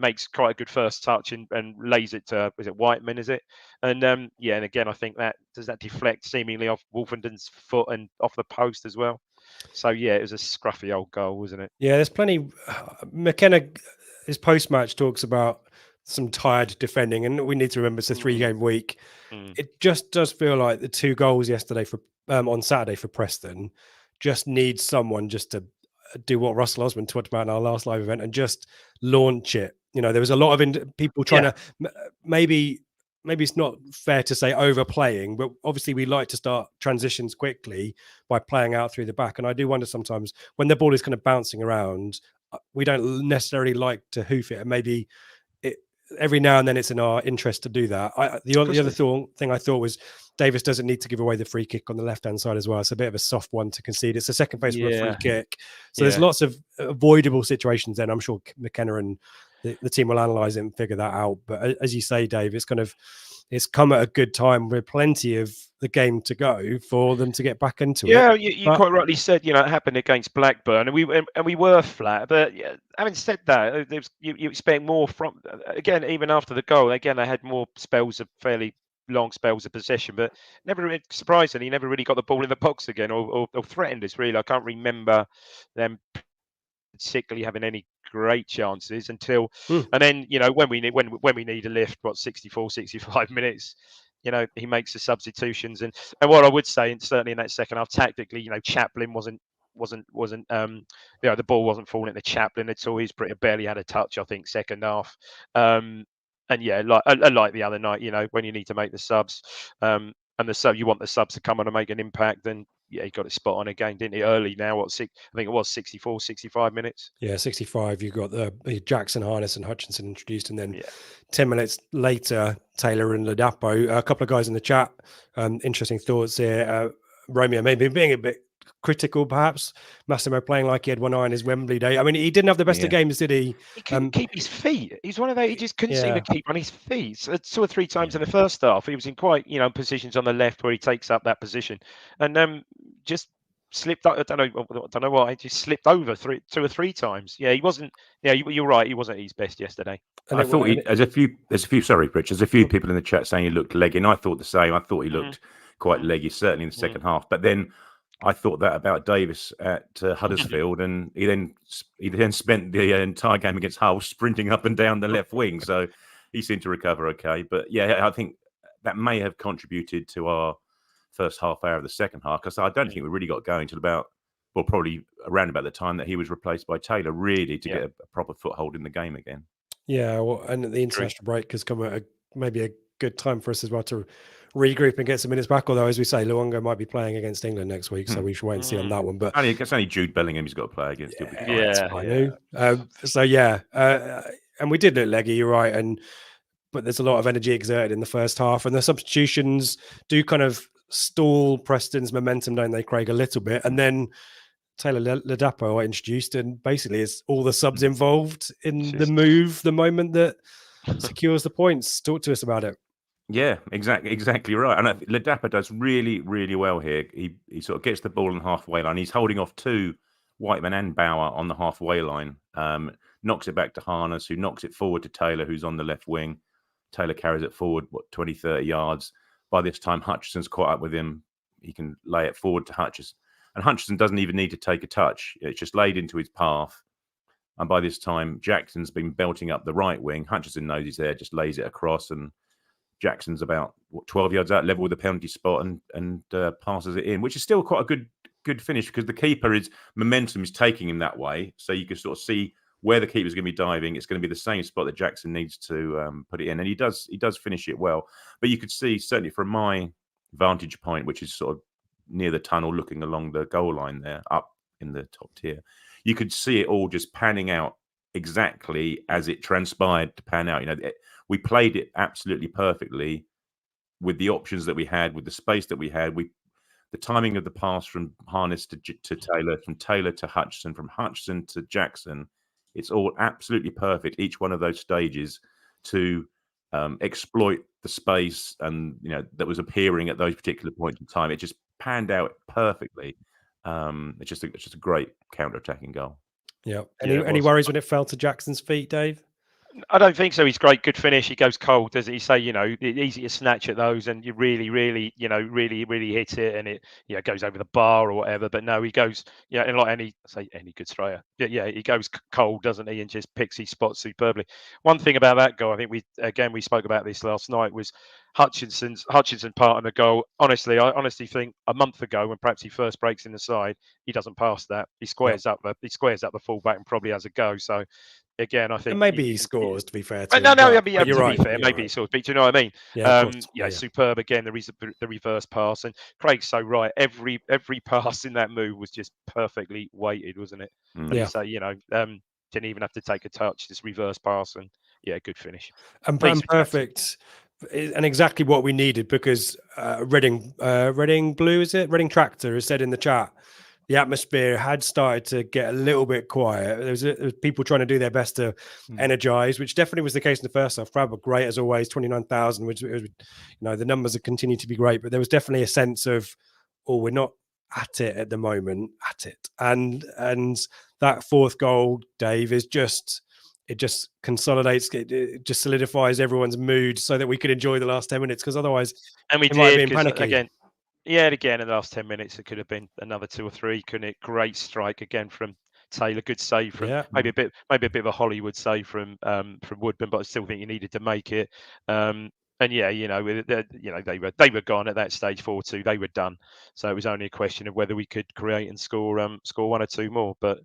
Speaker 2: makes quite a good first touch and lays it to, is it Whiteman, is it? And and again, I think that deflect seemingly off Wolfenden's foot and off the post as well. So yeah, it was a scruffy old goal, wasn't it?
Speaker 1: Yeah, there's plenty. McKenna, his post-match talks about some tired defending, and we need to remember it's a 3-game week. It just does feel like the 2 goals yesterday on Saturday for Preston just needs someone just to do what Russell Osman talked about in our last live event and just launch it. There was a lot of people trying to, maybe it's not fair to say overplaying, but obviously we like to start transitions quickly by playing out through the back. And I do wonder sometimes when the ball is kind of bouncing around, we don't necessarily like to hoof it. And maybe every now and then it's in our interest to do that. The other thing I thought was Davis doesn't need to give away the free kick on the left-hand side as well. It's a bit of a soft one to concede. It's a second phase for a free kick. So there's lots of avoidable situations then. I'm sure McKenna and the team will analyse it and figure that out. But as you say, Dave, it's come at a good time with plenty of the game to go for them to get back into it.
Speaker 2: Yeah, you quite rightly said, it happened against Blackburn and we were flat. But having said that, you expect more from, again, even after the goal, again, they had more fairly long spells of possession, but surprisingly, never really got the ball in the box again or threatened us, really. I can't remember them particularly having any great chances until and then when we need a lift, 65 minutes, he makes the substitutions and what I would say, and certainly in that second half tactically, Chaplin wasn't the ball wasn't falling at the Chaplin at all. He's barely had a touch, I think, second half. And yeah, like the other night, when you need to make the subs and you want the subs to come on and make an impact, then he got it spot on again, didn't he? Early now, I think it was 65 minutes.
Speaker 1: Yeah, 65. You got the Jackson, Harness, and Hutchinson introduced, and then 10 minutes later, Taylor and Ladapo. A couple of guys in the chat. Interesting thoughts here. Romeo maybe being a bit critical, perhaps. Massimo playing like he had one eye on his Wembley day. I mean, he didn't have the best of games, did he?
Speaker 2: He couldn't keep his feet. He's one of those. He just couldn't seem to keep on his feet. So 2 or 3 times in the first half, he was in quite, positions on the left where he takes up that position, and just slipped. I don't know why. He just slipped over 2 or 3 times. Yeah, he wasn't. Yeah, you're right. He wasn't at his best yesterday.
Speaker 3: And I thought there's a few. Sorry, Rich. There's a few people in the chat saying he looked leggy, and I thought the same. I thought he looked quite leggy, certainly in the second half. But then I thought that about Davis at Huddersfield, and he then spent the entire game against Hull sprinting up and down the left wing. So he seemed to recover okay. But yeah, I think that may have contributed to our first half hour of the second half, because I don't think we really got going till probably around about the time that he was replaced by Taylor, really to get a proper foothold in the game again.
Speaker 1: Yeah, well, and the international break has come at maybe a good time for us as well to regroup and get some minutes back. Although, as we say, Luongo might be playing against England next week, so we should wait and see on that one. But
Speaker 3: it's only Jude Bellingham he's got to play against.
Speaker 1: And we did look leggy, you're right, but there's a lot of energy exerted in the first half, and the substitutions do kind of stall Preston's momentum, don't they, Craig, a little bit, and then Taylor Ladapo I introduced, and basically it's all the subs involved in the move, the moment that secures the points. Talk to us about it.
Speaker 3: Yeah, exactly right. And Ladapo does really, really well here. He sort of gets the ball on the halfway line. He's holding off 2 Whiteman and Bauer on the halfway line. Knocks it back to Harness, who knocks it forward to Taylor, who's on the left wing. Taylor carries it forward, 20, 30 yards. By this time, Hutchison's caught up with him. He can lay it forward to Hutchison. And Hutchison doesn't even need to take a touch. It's just laid into his path. And by this time, Jackson's been belting up the right wing. Hutchison knows he's there, just lays it across. And Jackson's about 12 yards out, level with the penalty spot, and passes it in, which is still quite a good finish, because the keeper's momentum is taking him that way. So you can sort of see where the keeper's going to be diving. It's going to be the same spot that Jackson needs to put it in. And he does finish it well. But you could see, certainly from my vantage point, which is sort of near the tunnel looking along the goal line there, up in the top tier, you could see it all just panning out exactly as it transpired to pan out. We played it absolutely perfectly with the options that we had, with the space that we had. The timing of the pass from Harness to Taylor, from Taylor to Hutchison, from Hutchison to Jackson, it's all absolutely perfect, each one of those stages, to exploit the space and that was appearing at those particular points in time. It just panned out perfectly. It's just a great counter-attacking goal.
Speaker 1: Yeah. Any worries when it fell to Jackson's feet, Dave?
Speaker 2: I don't think so. He's great, good finish. He goes cold, doesn't he? Say, easy to snatch at those, and you really, really hit it, and it, goes over the bar or whatever. But no, he goes, and like any good striker, he goes cold, doesn't he, and just picks his spot superbly. One thing about that goal, I think we spoke about this last night, was Hutchinson part of the goal. Honestly, I think a month ago, when perhaps he first breaks in the side, he doesn't pass that. He squares up the fullback and probably has a go. So. Again, I think
Speaker 1: and maybe he scores. To be fair,
Speaker 2: to him, you're right. Fair, maybe he scores. But do you know what I mean?
Speaker 1: Yeah,
Speaker 2: superb again. The reverse pass, and Craig's so right. Every pass in that move was just perfectly weighted, wasn't it? So didn't even have to take a touch. Just reverse pass, and good finish.
Speaker 1: And perfect, and exactly what we needed, because Reading Blue, is it? Reading Tractor has said in the chat, the atmosphere had started to get a little bit quiet. There was people trying to do their best to energize, which definitely was the case in the first half. Crowd were great as always, 29,000, which the numbers have continued to be great, but there was definitely a sense of, we're not at it at the moment, and that fourth goal, Dave, is just consolidates, it just solidifies everyone's mood so that we could enjoy the last 10 minutes, because otherwise,
Speaker 2: and we
Speaker 1: might have
Speaker 2: did,
Speaker 1: been panicky
Speaker 2: again. Yeah, and again in the last 10 minutes, it could have been another 2 or 3, couldn't it? Great strike again from Taylor. Good save from maybe a bit of a Hollywood save from Woodburn, but I still think you needed to make it. And they were gone at that stage, 4-2. They were done. So it was only a question of whether we could create and score 1 or 2 more. But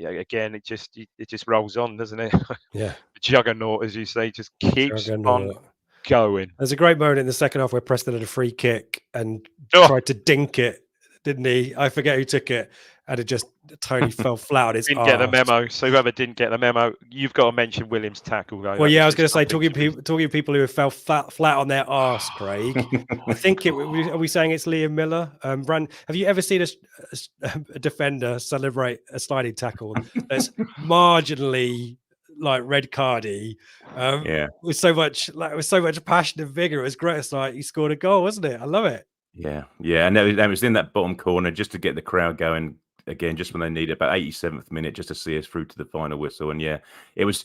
Speaker 2: again, it just rolls on, doesn't it?
Speaker 1: Yeah,
Speaker 2: the juggernaut, as you say, just keeps on going.
Speaker 1: There's a great moment in the second half where Preston had a free kick and tried to dink it, didn't he? I forget who took it, and it just totally fell flat on his
Speaker 2: Didn't get the memo. So whoever didn't get the memo, you've got to mention Williams' tackle, though.
Speaker 1: Well, I was going to say, talking people who fell flat on their arse, Craig. I think are we saying it's Liam Miller? Brand, have you ever seen a defender celebrate a sliding tackle that's marginally like red cardy, with so much passion and vigor? It was great. It's like he scored a goal, wasn't it? I love it.
Speaker 3: Yeah, and that was in that bottom corner just to get the crowd going again, just when they need it, about 87th minute, just to see us through to the final whistle. And yeah, it was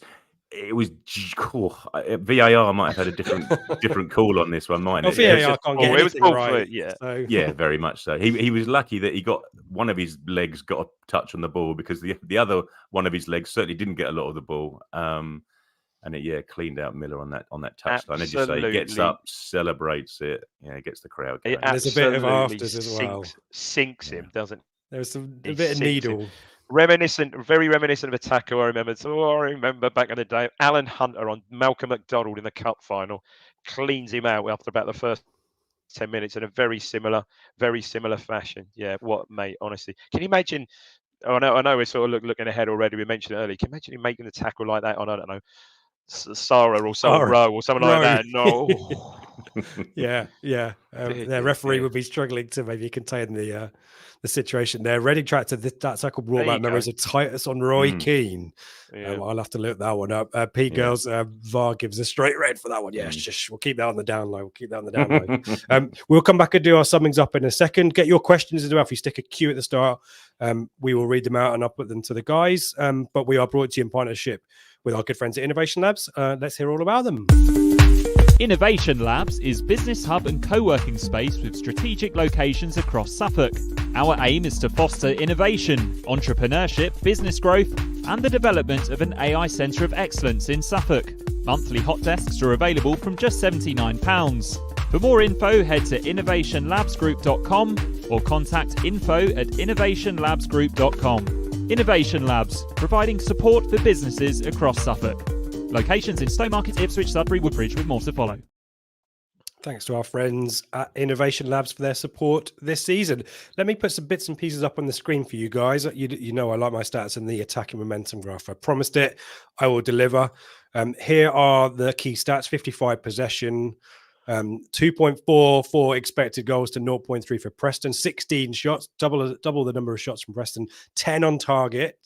Speaker 3: cool. VAR might have had a different call on this one, mightn't it?
Speaker 1: VAR can't get anything right.
Speaker 2: Yeah,
Speaker 3: yeah, very much so. He was lucky that he got one of his legs got a touch on the ball, because the other one of his legs certainly didn't get a lot of the ball. And it cleaned out Miller on that touchline. As you say, he gets up, celebrates it, gets the crowd going.
Speaker 1: There's a bit of afters as well.
Speaker 2: Sinks him, doesn't it?
Speaker 1: There's a bit of needle.
Speaker 2: Very reminiscent of a tackle I remember. So I remember back in the day, Alan Hunter on Malcolm McDonald in the cup final cleans him out after about the first 10 minutes in a very similar fashion. Yeah, what, mate, honestly. Can you imagine? I know we're sort of looking ahead already. We mentioned it earlier. Can you imagine him making the tackle like that on, I don't know, Sarah or Rowe or something like that? No.
Speaker 1: Yeah. Their referee would be struggling to maybe contain the situation there. Reading Tractor, that tackle brought back memories of Titus on Roy Keane. I'll have to look that one up. Girls, VAR gives a straight red for that one. Yeah, we'll keep that on the down low. We'll come back and do our summings up in a second. Get your questions as well. If you stick a Q at the start, we will read them out and I'll put them to the guys. But we are brought to you in partnership with our good friends at Innovation Labs. Let's hear all about them.
Speaker 4: Innovation Labs is business hub and co-working space with strategic locations across Suffolk. Our aim is to foster innovation, entrepreneurship, business growth, and the development of an AI centre of excellence in Suffolk. Monthly hot desks are available from just £79. For more info, head to innovationlabsgroup.com or contact info@innovationlabsgroup.com. Innovation Labs, providing support for businesses across Suffolk. Locations in Stowmarket, Ipswich, Sudbury, Woodbridge, with more to follow.
Speaker 1: Thanks to our friends at Innovation Labs for their support this season. Let me put some bits and pieces up on the screen for you guys. You know I like my stats and the attacking momentum graph. I promised it. I will deliver. Here are the key stats. 55 possession, 2.44 expected goals to 0.3 for Preston, 16 shots, double the number of shots from Preston, 10 on target.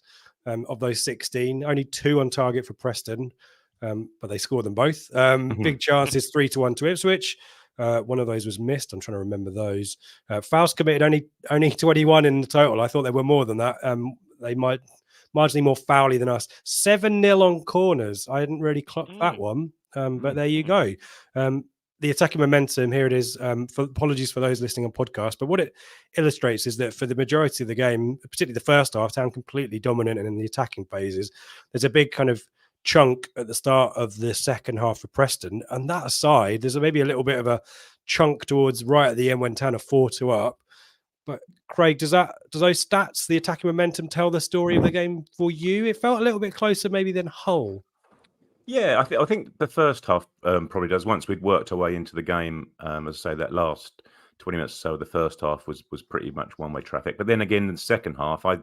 Speaker 1: Of those 16, only 2 on target for Preston, but they scored them both. Big chances, 3-1 to Ipswich. One of those was missed. I'm trying to remember those. Fouls committed, only 21 in the total. I thought there were more than that. They might marginally more foully than us. 7-0 on corners. I hadn't really clocked that one, but there you go. The attacking momentum, here it is. Apologies for those listening on podcast, but what it illustrates is that for the majority of the game, particularly the first half, Town completely dominant and in the attacking phases. There's a big kind of chunk at the start of the second half for Preston, and that aside, there's maybe a little bit of a chunk towards right at the end when Town are 4-2 up. But Craig, does those stats, the attacking momentum, tell the story of the game for you? It felt a little bit closer maybe than Hull.
Speaker 3: Yeah, I think the first half probably does. Once we'd worked our way into the game, as I say, that last 20 minutes or so of the first half was pretty much one-way traffic. But then again, in the second half, I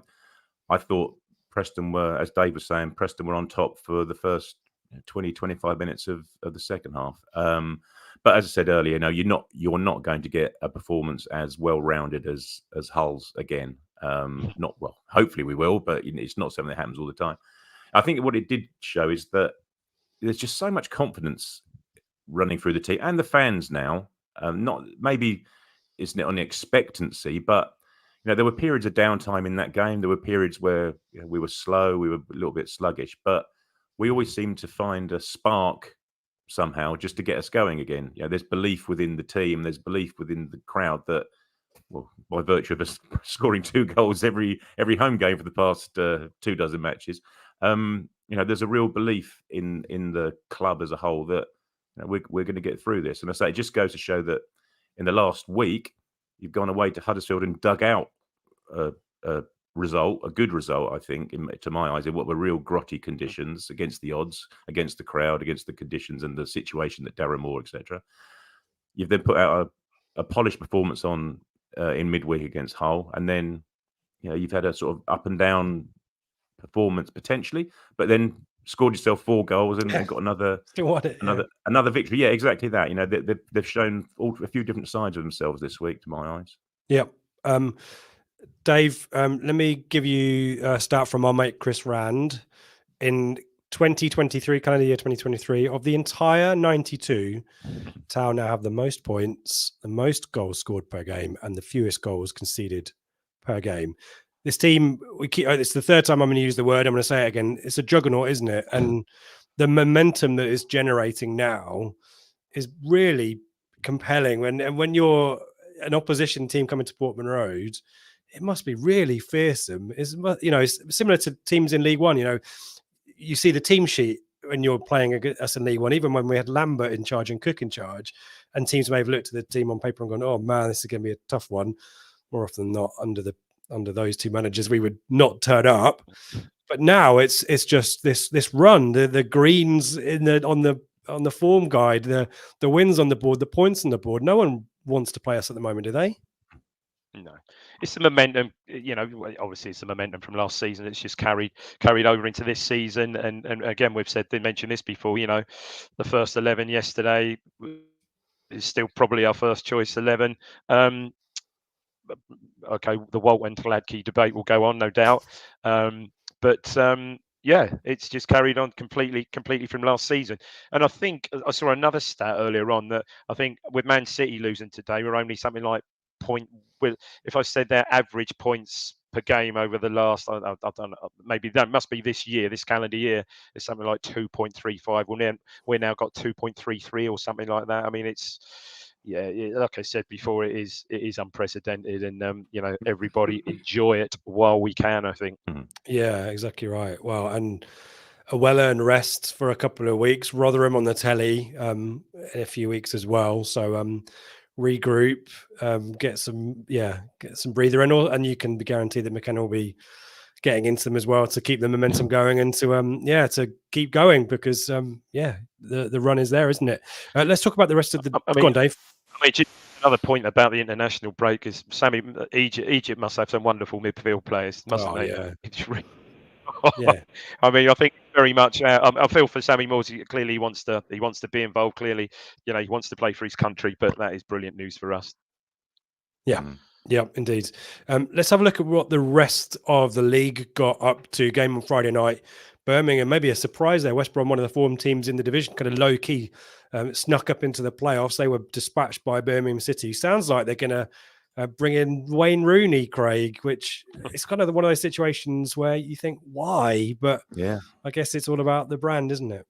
Speaker 3: thought Preston were, as Dave was saying, Preston were on top for the first 20, 25 minutes of the second half. But as I said earlier, you're not going to get a performance as well-rounded as Hull's again. Hopefully we will, but it's not something that happens all the time. I think what it did show is that there's just so much confidence running through the team and the fans now. Not maybe it's not on expectancy, but there were periods of downtime in that game. There were periods where we were slow, we were a little bit sluggish, but we always seemed to find a spark somehow just to get us going again. There's belief within the team, there's belief within the crowd that, well, by virtue of us scoring 2 goals every home game for the past 2 dozen matches. There's a real belief in the club as a whole that we're going to get through this. And I say it just goes to show that in the last week, you've gone away to Huddersfield and dug out a good result, I think, to my eyes, in what were real grotty conditions against the odds, against the crowd, against the conditions and the situation that Darren Moore, etc. You've then put out a polished performance on in midweek against Hull, and then you've had a sort of up and down performance potentially, but then scored yourself 4 goals and got another victory. Yeah, exactly that. They've shown a few different sides of themselves this week, to my eyes.
Speaker 1: Yep. Dave, let me give you a start from our mate Chris Rand. In 2023, calendar year 2023, of the entire 92, Town now have the most points, the most goals scored per game, and the fewest goals conceded per game. This team, it's the third time I'm going to use the word. I'm going to say it again. It's a juggernaut, isn't it? And the momentum that it's generating now is really compelling. And when you're an opposition team coming to Portman Road, it must be really fearsome. It's similar to teams in League One. You see the team sheet when you're playing us in League One, even when we had Lambert in charge and Cook in charge, and teams may have looked at the team on paper and gone, "Oh man, this is going to be a tough one." More often than not, under those two managers, we would not turn up. But now it's just this run, the greens on the form guide, the wins on the board, the points on the board. No one wants to play us at the moment, do they?
Speaker 2: No, it's the momentum. Obviously it's the momentum from last season. It's just carried over into this season. And again, they mentioned this before. The first 11 yesterday is still probably our first choice 11. Okay, the Walton Gladkey debate will go on, no doubt. Yeah, it's just carried on completely from last season. And I think I saw another stat earlier on that I think with Man City losing today, we're only something like if I said their average points per game over the last, I don't know, maybe that must be this calendar year, is something like 2.35. We're now got 2.33 or something like that. I mean, it's, like I said before, it is unprecedented, and everybody enjoy it while we can, I think.
Speaker 1: Yeah, exactly right. Well, and a well-earned rest for a couple of weeks. Rotherham on the telly in a few weeks as well. So regroup, get some breather, and you can be guaranteed that McKenna will be getting into them as well to keep the momentum going and to keep going, because the run is there, isn't it? Let's talk about the rest of the. Go on, Dave.
Speaker 2: Just another point about the international break is Egypt must have some wonderful midfield players, mustn't they?
Speaker 1: Yeah.
Speaker 2: Yeah. I mean, I think very much. I feel for Sammy Moores. Clearly, he wants to be involved. Clearly, he wants to play for his country. But that is brilliant news for us.
Speaker 1: Yeah. Yeah, indeed. Let's have a look at what the rest of the league got up to. Game on Friday night. Birmingham, maybe a surprise there. West Brom, one of the form teams in the division, kind of low key, snuck up into the playoffs. They were dispatched by Birmingham City. Sounds like they're going to bring in Wayne Rooney, Craig, which is kind of one of those situations where you think, why? But yeah, I guess it's all about the brand, isn't it?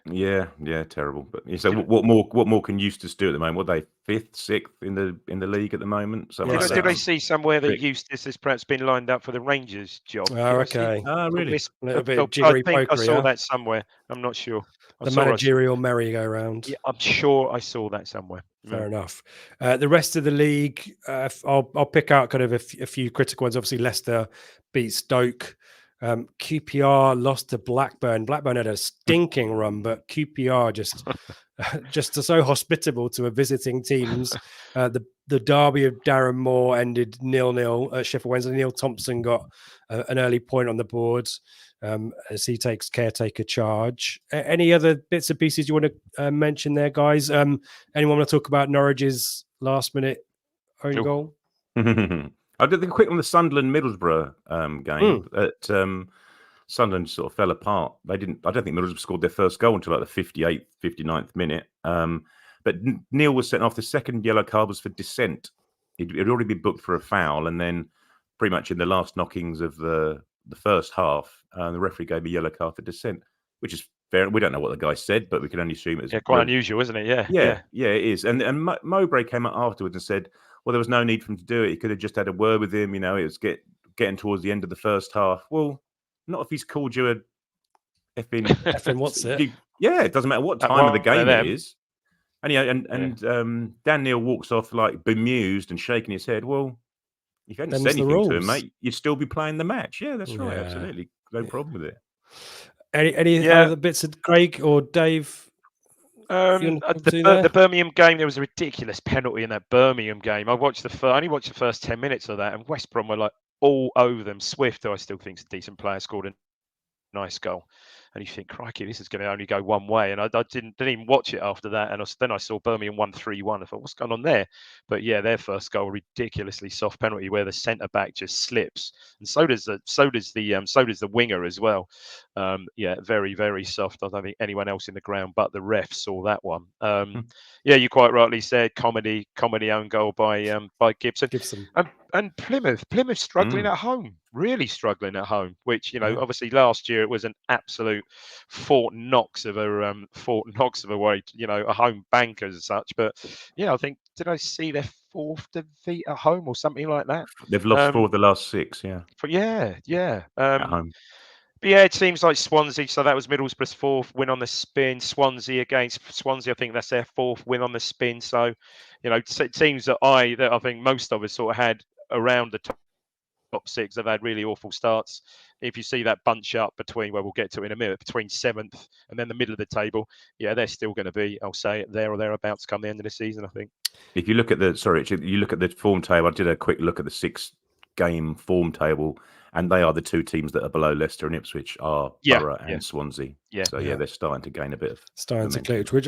Speaker 3: Yeah, terrible. But so, what more can Eustace do at the moment? What are they 5th, 6th in the league at the moment?
Speaker 2: Did I see somewhere that Eustace has perhaps been lined up for the Rangers job?
Speaker 1: Oh, okay.
Speaker 3: Really?
Speaker 1: A little bit of jiggery pokery.
Speaker 2: I saw that somewhere. I'm not sure.
Speaker 1: The managerial merry-go-round.
Speaker 2: Yeah, I'm sure I saw that somewhere.
Speaker 1: Fair enough. The rest of the league, I'll pick out kind of a few critical ones. Obviously, Leicester beat Stoke. QPR lost to Blackburn. Blackburn had a stinking run, but QPR just so hospitable to a visiting teams. The derby of Darren Moore ended 0-0 at Sheffield Wednesday. Neil Thompson got an early point on the board as he takes caretaker charge. Any other bits and pieces you want to mention there, guys? Anyone want to talk about Norwich's last-minute own goal?
Speaker 3: I did the quick on the Sunderland-Middlesbrough game. Sunderland sort of fell apart. I don't think Middlesbrough scored their first goal until like the 58th, 59th minute. But Neil was sent off. The second yellow card was for dissent. He'd already been booked for a foul, and then pretty much in the last knockings of the first half, the referee gave a yellow card for dissent, which is fair. We don't know what the guy said, but we can only assume it was
Speaker 2: quite unusual, isn't it?
Speaker 3: Yeah, it is. And Mowbray came up afterwards and said, well, there was no need for him to do it. He could have just had a word with him. It was getting towards the end of the first half. Well, not if he's called you a
Speaker 1: effing what's it?
Speaker 3: Yeah, it doesn't matter what time of the game it is. And Dan Neil walks off like bemused and shaking his head. Well, if you hadn't said anything to him, mate, you'd still be playing the match. Yeah, that's right. Absolutely. No problem with it.
Speaker 1: Any other bits of Craig or Dave?
Speaker 2: The Birmingham game, there was a ridiculous penalty in that Birmingham game. I only watched the first 10 minutes of that, and West Brom were like all over them. Swift, who I still think is a decent player, scored a nice goal. and you think, crikey, this is going to only go one way. And I didn't even watch it after that. And then I saw Birmingham 1-3-1. I thought, what's going on there? But yeah, their first goal, ridiculously soft penalty where the centre back just slips, and so does the winger as well. Yeah, very, very soft. I don't think anyone else in the ground but the ref saw that one. Yeah, you quite rightly said comedy own goal by Gibson. And Plymouth struggling at home, really struggling at home. Which obviously last year it was an absolute Fort Knox of a way, a home bank as such. But yeah, I think, did I see their 4th defeat at home or something like that?
Speaker 3: They've lost 4 of the last 6. Yeah.
Speaker 2: At
Speaker 3: home.
Speaker 2: But yeah, it seems like Swansea. So that was Middlesbrough's 4th win on the spin. Swansea against Swansea, I think that's their 4th win on the spin. So, it seems that I think most of us sort of had around the top 6 have had really awful starts. If you see that bunch up between, well, we'll get to it in a minute, between 7th and then the middle of the table, yeah, they're still going to be, I'll say it, there or thereabouts come the end of the season, I think.
Speaker 3: If you look at you look at the form table, I did a quick look at the 6-game form table, and they are the 2 teams that are below Leicester and Ipswich are Borough and Swansea.
Speaker 2: Yeah.
Speaker 3: So they're starting to gain a bit of
Speaker 1: to click, which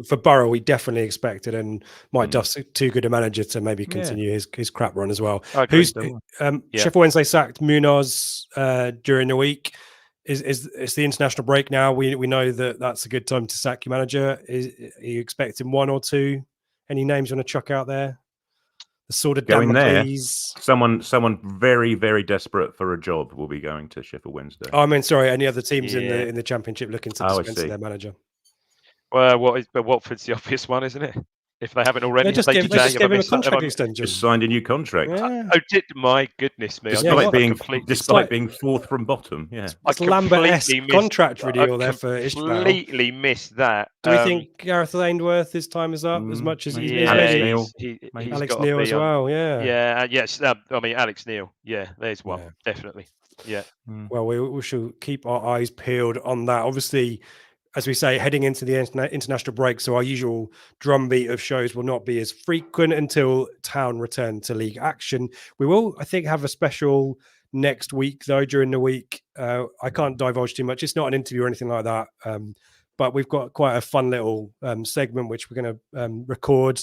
Speaker 1: for Borough we definitely expected, and Mike Duff's too good a manager to maybe continue his crap run as well. Sheffield Wednesday sacked Munoz during the week. It's the international break now. We know that's a good time to sack your manager. Are you expecting 1 or 2? Any names you want to chuck out there? The sort of
Speaker 3: going there.
Speaker 1: Damocles.
Speaker 3: Someone very, very desperate for a job will be going to Sheffield Wednesday.
Speaker 1: Oh, I mean, sorry, any other teams in the Championship looking to dispense their manager?
Speaker 2: Well, Watford's the obvious one, isn't it? If they haven't already,
Speaker 1: they just gave him a contract extension.
Speaker 3: Just signed a new contract.
Speaker 1: Yeah.
Speaker 2: My goodness me!
Speaker 3: Despite being 4th from bottom,
Speaker 1: it's Lambert-esque contract renewal there for Ishmael.
Speaker 2: Completely missed that.
Speaker 1: Do we think Gareth Ainsworth, his time is up as much as he's been Alex Neil as well?
Speaker 2: Yes. I mean, Alex Neil. Yeah, there's one definitely. Yeah.
Speaker 1: Well, we shall keep our eyes peeled on that. Obviously, as we say, heading into the international break, so our usual drumbeat of shows will not be as frequent until Town return to league action. We will, I think, have a special next week, though, during the week. I can't divulge too much. It's not an interview or anything like that, but we've got quite a fun little segment which we're going to record,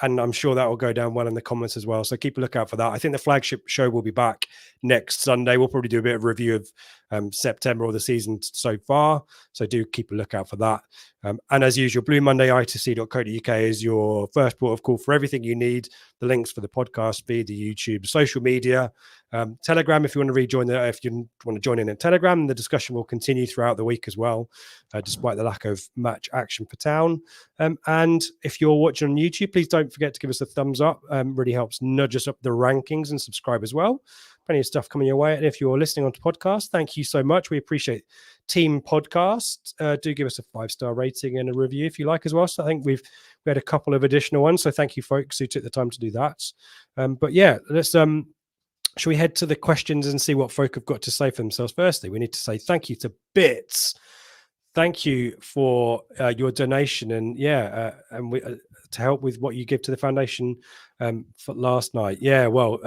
Speaker 1: and I'm sure that will go down well in the comments as well. So keep a lookout for that. I think the flagship show will be back next Sunday. We'll probably do a bit of review of September or the season so far. So do keep a lookout for that. And as usual, Blue Monday, ITFC.co.uk is your first port of call for everything you need. The links for the podcast feed, the YouTube, social media, Telegram. If you want to rejoin if you want to join in Telegram, the discussion will continue throughout the week as well, despite the lack of match action for Town. And if you're watching on YouTube, please don't forget to give us a thumbs up. Really helps nudge us up the rankings, and subscribe as well. Plenty of stuff coming your way. And if you're listening on to podcast, thank you so much. We appreciate Team Podcast. Do give us a 5-star rating and a review if you like as well. So I think we had a couple of additional ones. So thank you, folks, who took the time to do that. But yeah, let's shall we head to the questions and see what folk have got to say for themselves? Firstly, we need to say thank you to Bits. Thank you for your donation, and to help with what you give to the foundation for last night. Yeah, well,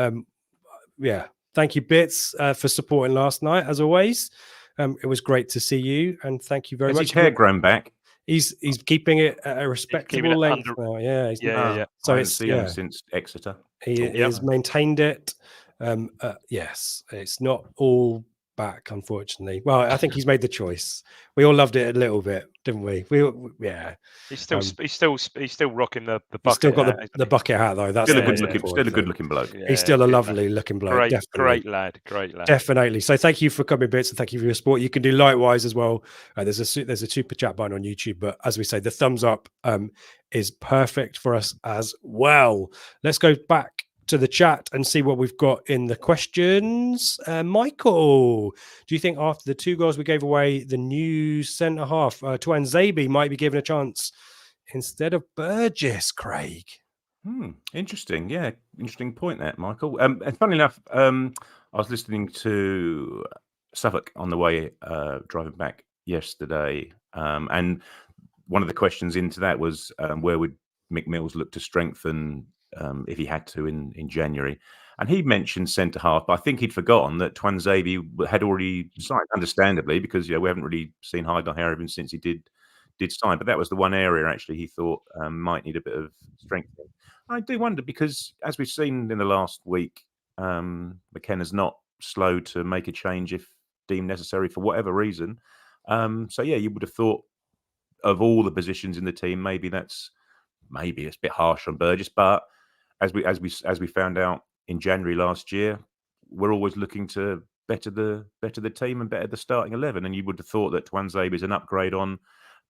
Speaker 1: thank you, Bits, for supporting last night as always. It was great to see you, and thank you very much.
Speaker 3: Has his hair grown back?
Speaker 1: He's keeping it at a respectable length now. Yeah.
Speaker 3: So it's since Exeter.
Speaker 1: He has maintained it. Yes, it's not all back, unfortunately. Well, I think he's made the choice. We all loved it a little bit, didn't we? He's still
Speaker 2: rocking the bucket.
Speaker 1: He's still got the bucket hat though. That's
Speaker 3: still a good looking bloke.
Speaker 1: Yeah, he's still a lovely looking bloke.
Speaker 2: Great lad.
Speaker 1: Definitely. So thank you for coming, Bits, and thank you for your support. You can do likewise as well. There's a super chat button on YouTube, but as we say, the thumbs up is perfect for us as well. Let's go back to the chat and see what we've got in the questions. Michael, do you think after the 2 goals we gave away, the new centre half, Tuan Zabi, might be given a chance instead of Burgess, Craig?
Speaker 3: Interesting. Yeah, interesting point there, Michael. And funny enough, I was listening to Suffolk on the way driving back yesterday, and one of the questions into that was where would Mick Mills look to strengthen if he had to in January. And he mentioned centre half, but I think he'd forgotten that Tuanzebe had already signed, understandably, because we haven't really seen hide nor hair of him since he did sign. But that was the one area actually he thought might need a bit of strengthening. I do wonder because, as we've seen in the last week, McKenna's not slow to make a change if deemed necessary for whatever reason. So yeah, you would have thought of all the positions in the team, maybe it's a bit harsh on Burgess, but as we found out in January last year, we're always looking to better the team and better the starting 11. And you would have thought that Tuanzebe is an upgrade on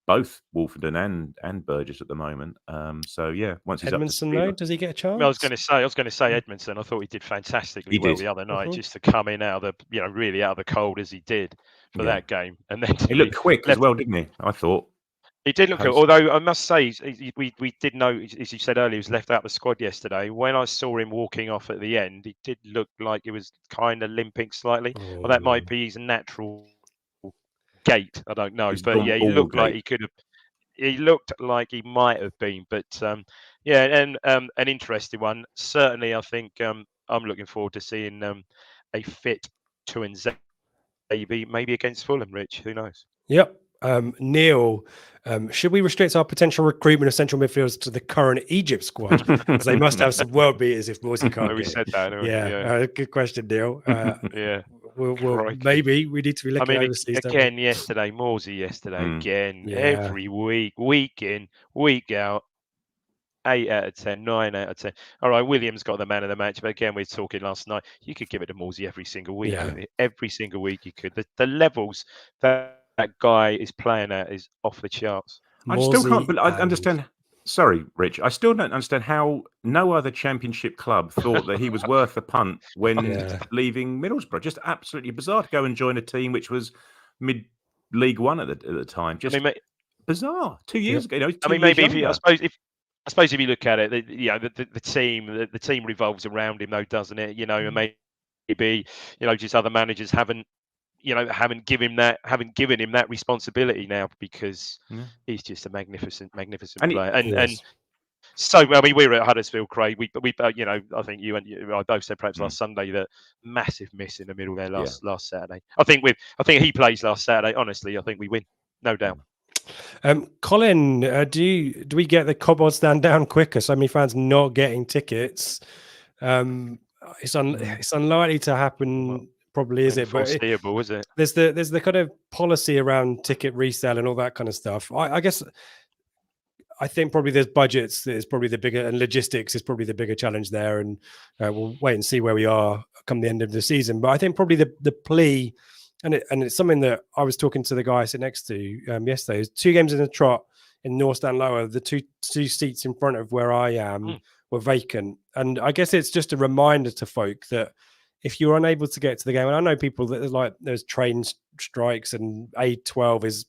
Speaker 3: both Wolfenden and Burgess at the moment. So yeah, once he's
Speaker 1: Edmondson,
Speaker 3: up to speed,
Speaker 1: though, does he get a chance?
Speaker 2: I was going to say Edmondson. I thought he did fantastically well the other night, just to come in out of the really out of the cold as he did for that game, and then
Speaker 3: he looked quick as well, didn't he? I thought.
Speaker 2: He did look good, although I must say, we did know, as you said earlier, he was left out of the squad yesterday. When I saw him walking off at the end, he did look like he was kind of limping slightly. Well, that might be his natural gait. I don't know. But yeah, he looked like he could have. He looked like he might have been. But yeah, and an interesting one. Certainly, I think I'm looking forward to seeing a fit Tuanzebe maybe against Fulham, Rich. Who knows?
Speaker 1: Yep. Neil, should we restrict our potential recruitment of central midfielders to the current Egypt squad? Because they must have some world beaters if Morsey can't
Speaker 2: we
Speaker 1: get
Speaker 2: said that.
Speaker 1: good question, Neil.
Speaker 2: Yeah.
Speaker 1: We'll maybe we need to be looking overseas.
Speaker 2: Again, yesterday, Morsey again, every week in, week out. 8 out of 10, 9 out of 10. All right, Williams got the man of the match, but again, we were talking last night. You could give it to Morsey every single week. Every single week you could. The levels that guy is playing at is off the charts.
Speaker 3: I still can't. But I understand. Sorry, Rich. I still don't understand how no other Championship club thought that he was worth a punt when leaving Middlesbrough. Just absolutely bizarre to go and join a team which was mid-League One at the time. Just bizarre. 2 years ago.
Speaker 2: Maybe I suppose if you look at it, the team revolves around him, though, doesn't it? And maybe just other managers haven't given him that responsibility now because he's just a magnificent player. And so, we were at Huddersfield, Craig. We I think you and I both said perhaps last Sunday that massive miss in the middle there last Saturday. I think he plays last Saturday. Honestly, I think we win, no doubt.
Speaker 1: Colin, do we get the Cobbold stand down quicker? So many fans not getting tickets. It's unlikely to happen. Probably is it?
Speaker 2: Foreseeable, is it?
Speaker 1: There's the kind of policy around ticket resale and all that kind of stuff. I guess I think probably there's budgets that is probably the bigger, and logistics is probably the bigger challenge there. And we'll wait and see where we are come the end of the season. But I think probably the plea. And it's something that I was talking to the guy I sit next to yesterday. Is 2 games in a trot in North Stand Lower. The two seats in front of where I am were vacant, and I guess it's just a reminder to folk that if you're unable to get to the game, and I know people that there's train strikes and A12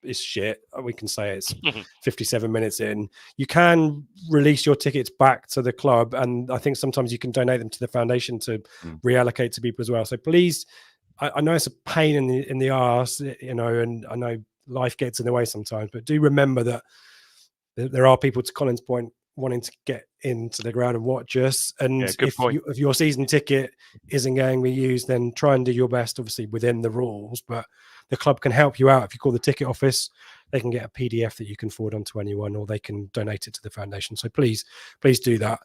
Speaker 1: is shit. We can say it's 57 minutes in. You can release your tickets back to the club, and I think sometimes you can donate them to the foundation to reallocate to people as well. So please. I know it's a pain in the arse, and I know life gets in the way sometimes, but do remember that there are people, to Colin's point, wanting to get into the ground and watch us. And if your season ticket isn't going to be used, then try and do your best, obviously within the rules, but the club can help you out. If you call the ticket office, they can get a PDF that you can forward on to anyone, or they can donate it to the foundation. So please do that.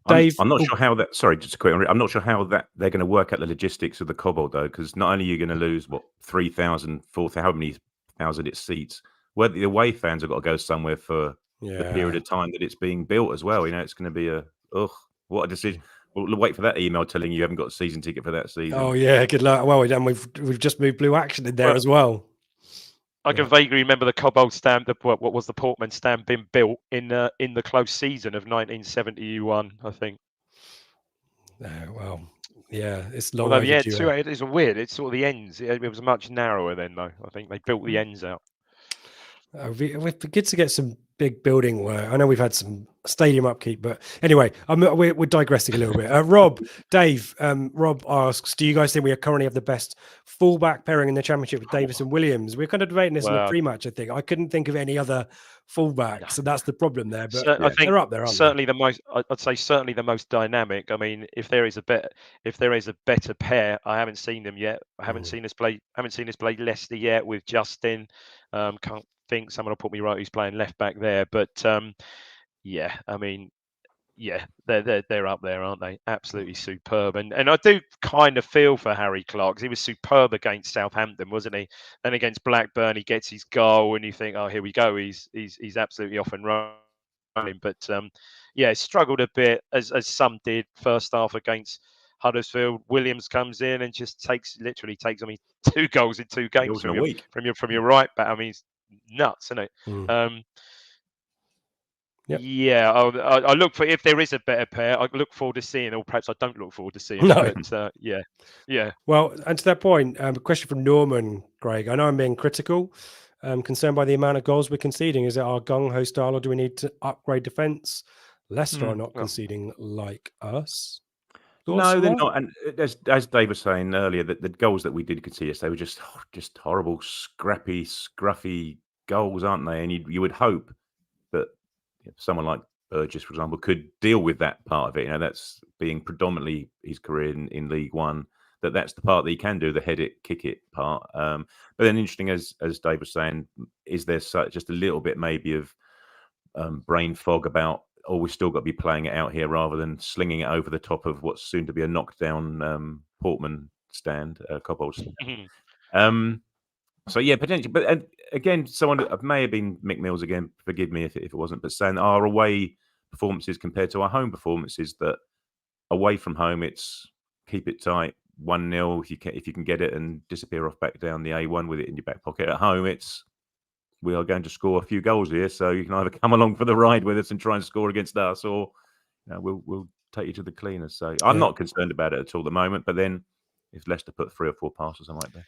Speaker 1: Dave,
Speaker 3: I'm not sure how that. Sorry, just a quick. I'm not sure how that they're going to work out the logistics of the Cobbold though, because not only are you going to lose 3,000, 4,000, how many thousand its seats, where the away fans have got to go somewhere for the period of time that it's being built as well. It's going to be what a decision. We'll wait for that email telling you haven't got a season ticket for that season.
Speaker 1: Oh yeah, good luck. Well, we've just moved Blue Action in there as well.
Speaker 2: I can vaguely remember the Cobbold stand, what was the Portman stand, being built in the close season of 1971, I think.
Speaker 1: Well, yeah, it's long.
Speaker 2: Although, it is weird. It's sort of the ends. It was much narrower then, though. I think they built the ends out.
Speaker 1: It'd be good to get some big building work. I know we've had some stadium upkeep, but anyway, we're digressing a little bit. Rob, Dave, Rob asks, do you guys think we currently have the best fullback pairing in the Championship with Davis and Williams? We're kind of debating this in the pre-match, I think. I couldn't think of any other fullbacks, so that's the problem there. But
Speaker 2: I think
Speaker 1: they're up there, aren't
Speaker 2: certainly
Speaker 1: they?
Speaker 2: I'd say certainly the most dynamic. I mean, if there is a better pair, I haven't seen them yet. I haven't seen us play Leicester yet with Justin. Can't think someone will put me right who's playing left back there, but yeah, I mean, yeah, they're up there, aren't they? Absolutely superb, and I do kind of feel for Harry Clark because he was superb against Southampton, wasn't he? Then against Blackburn, he gets his goal, and you think, oh, here we go, he's absolutely off and running. But yeah, struggled a bit as some did first half against Huddersfield. Williams comes in and just literally takes. I mean, 2 goals in 2 games
Speaker 3: in a week
Speaker 2: from your right back. I mean, it's nuts, isn't it?
Speaker 1: Yep.
Speaker 2: Yeah, I look for, if there is a better pair, I look forward to seeing, or perhaps I don't look forward to seeing.
Speaker 1: No.
Speaker 2: But yeah.
Speaker 1: Well, and to that point, a question from Norman, Greg. I know I'm being critical. Concerned by the amount of goals we're conceding. Is it our gung-ho style, or do we need to upgrade defence? Leicester are not conceding like us.
Speaker 3: No, they're not. And as Dave was saying earlier, that the goals that we did concede, they were just horrible, scrappy, scruffy goals, aren't they? And you would hope that someone like Burgess, for example, could deal with that part of it. You know, that's being predominantly his career in League One. That's the part that he can do, the head it, kick it part. But then, interesting, as Dave was saying, is there just a little bit maybe of brain fog about, oh, we've still got to be playing it out here rather than slinging it over the top of what's soon to be a knockdown Portman stand, Cobbold stand. So yeah, potentially. But again, someone that may have been Mick Mills again. Forgive me if it wasn't, but saying our away performances compared to our home performances, that away from home it's keep it tight, 1-0 if you can get it and disappear off back down the A1 with it in your back pocket. At home, we are going to score a few goals here, so you can either come along for the ride with us and try and score against us, or we'll take you to the cleaners. So I'm not concerned about it at all at the moment. But then, if Leicester put 3 or 4 passes, I might be.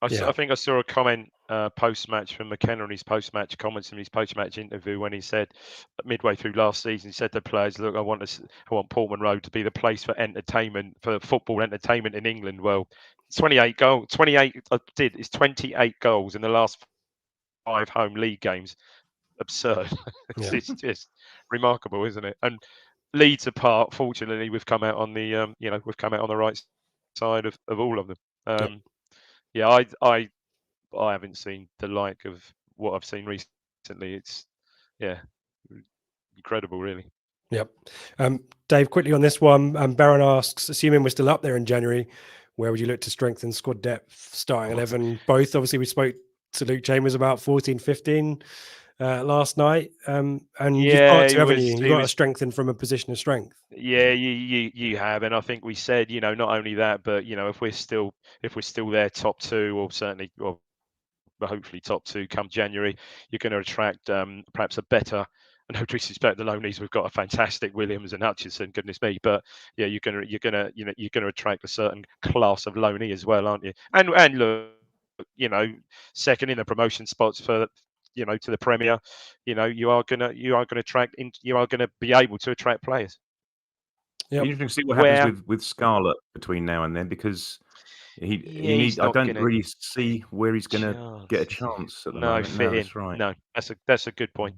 Speaker 2: I think I saw a comment post-match from McKenna on his post-match comments in his post-match interview when he said midway through last season, he said to players, "Look, I want Portman Road to be the place for entertainment, for football entertainment in England." Well, 28 goals. 28 is 28 goals in the last 5 home league games. Absurd. It's just remarkable, isn't it? And Leeds apart, fortunately, we've come out on the we've come out on the right side of all of them. Yeah, I haven't seen the like of what I've seen recently. It's incredible, really.
Speaker 1: Yep. Dave, quickly on this one, Baron asks, assuming we're still up there in January, where would you look to strengthen squad depth, starting 11? Both, obviously, we spoke to Luke Chambers about 14, 15 last night. And you've got to, haven't you? You've got to strengthen from a position of strength.
Speaker 2: Yeah, you have, and I think we said, not only that, but if we're still there, top 2, or certainly, or hopefully top 2 come January, you're going to attract perhaps a better. No disrespect to the loanies, we've got a fantastic Williams and Hutchinson, goodness me, but yeah, you're gonna attract a certain class of loanee as well, aren't you? And look, second in the promotion spots for. To the Premier, you are gonna be able to attract players.
Speaker 1: Yeah,
Speaker 3: interesting to see what happens with Scarlett between now and then, because he needs. I don't really see where he's going to get a chance at the moment. No, that's right.
Speaker 2: No, that's a good point.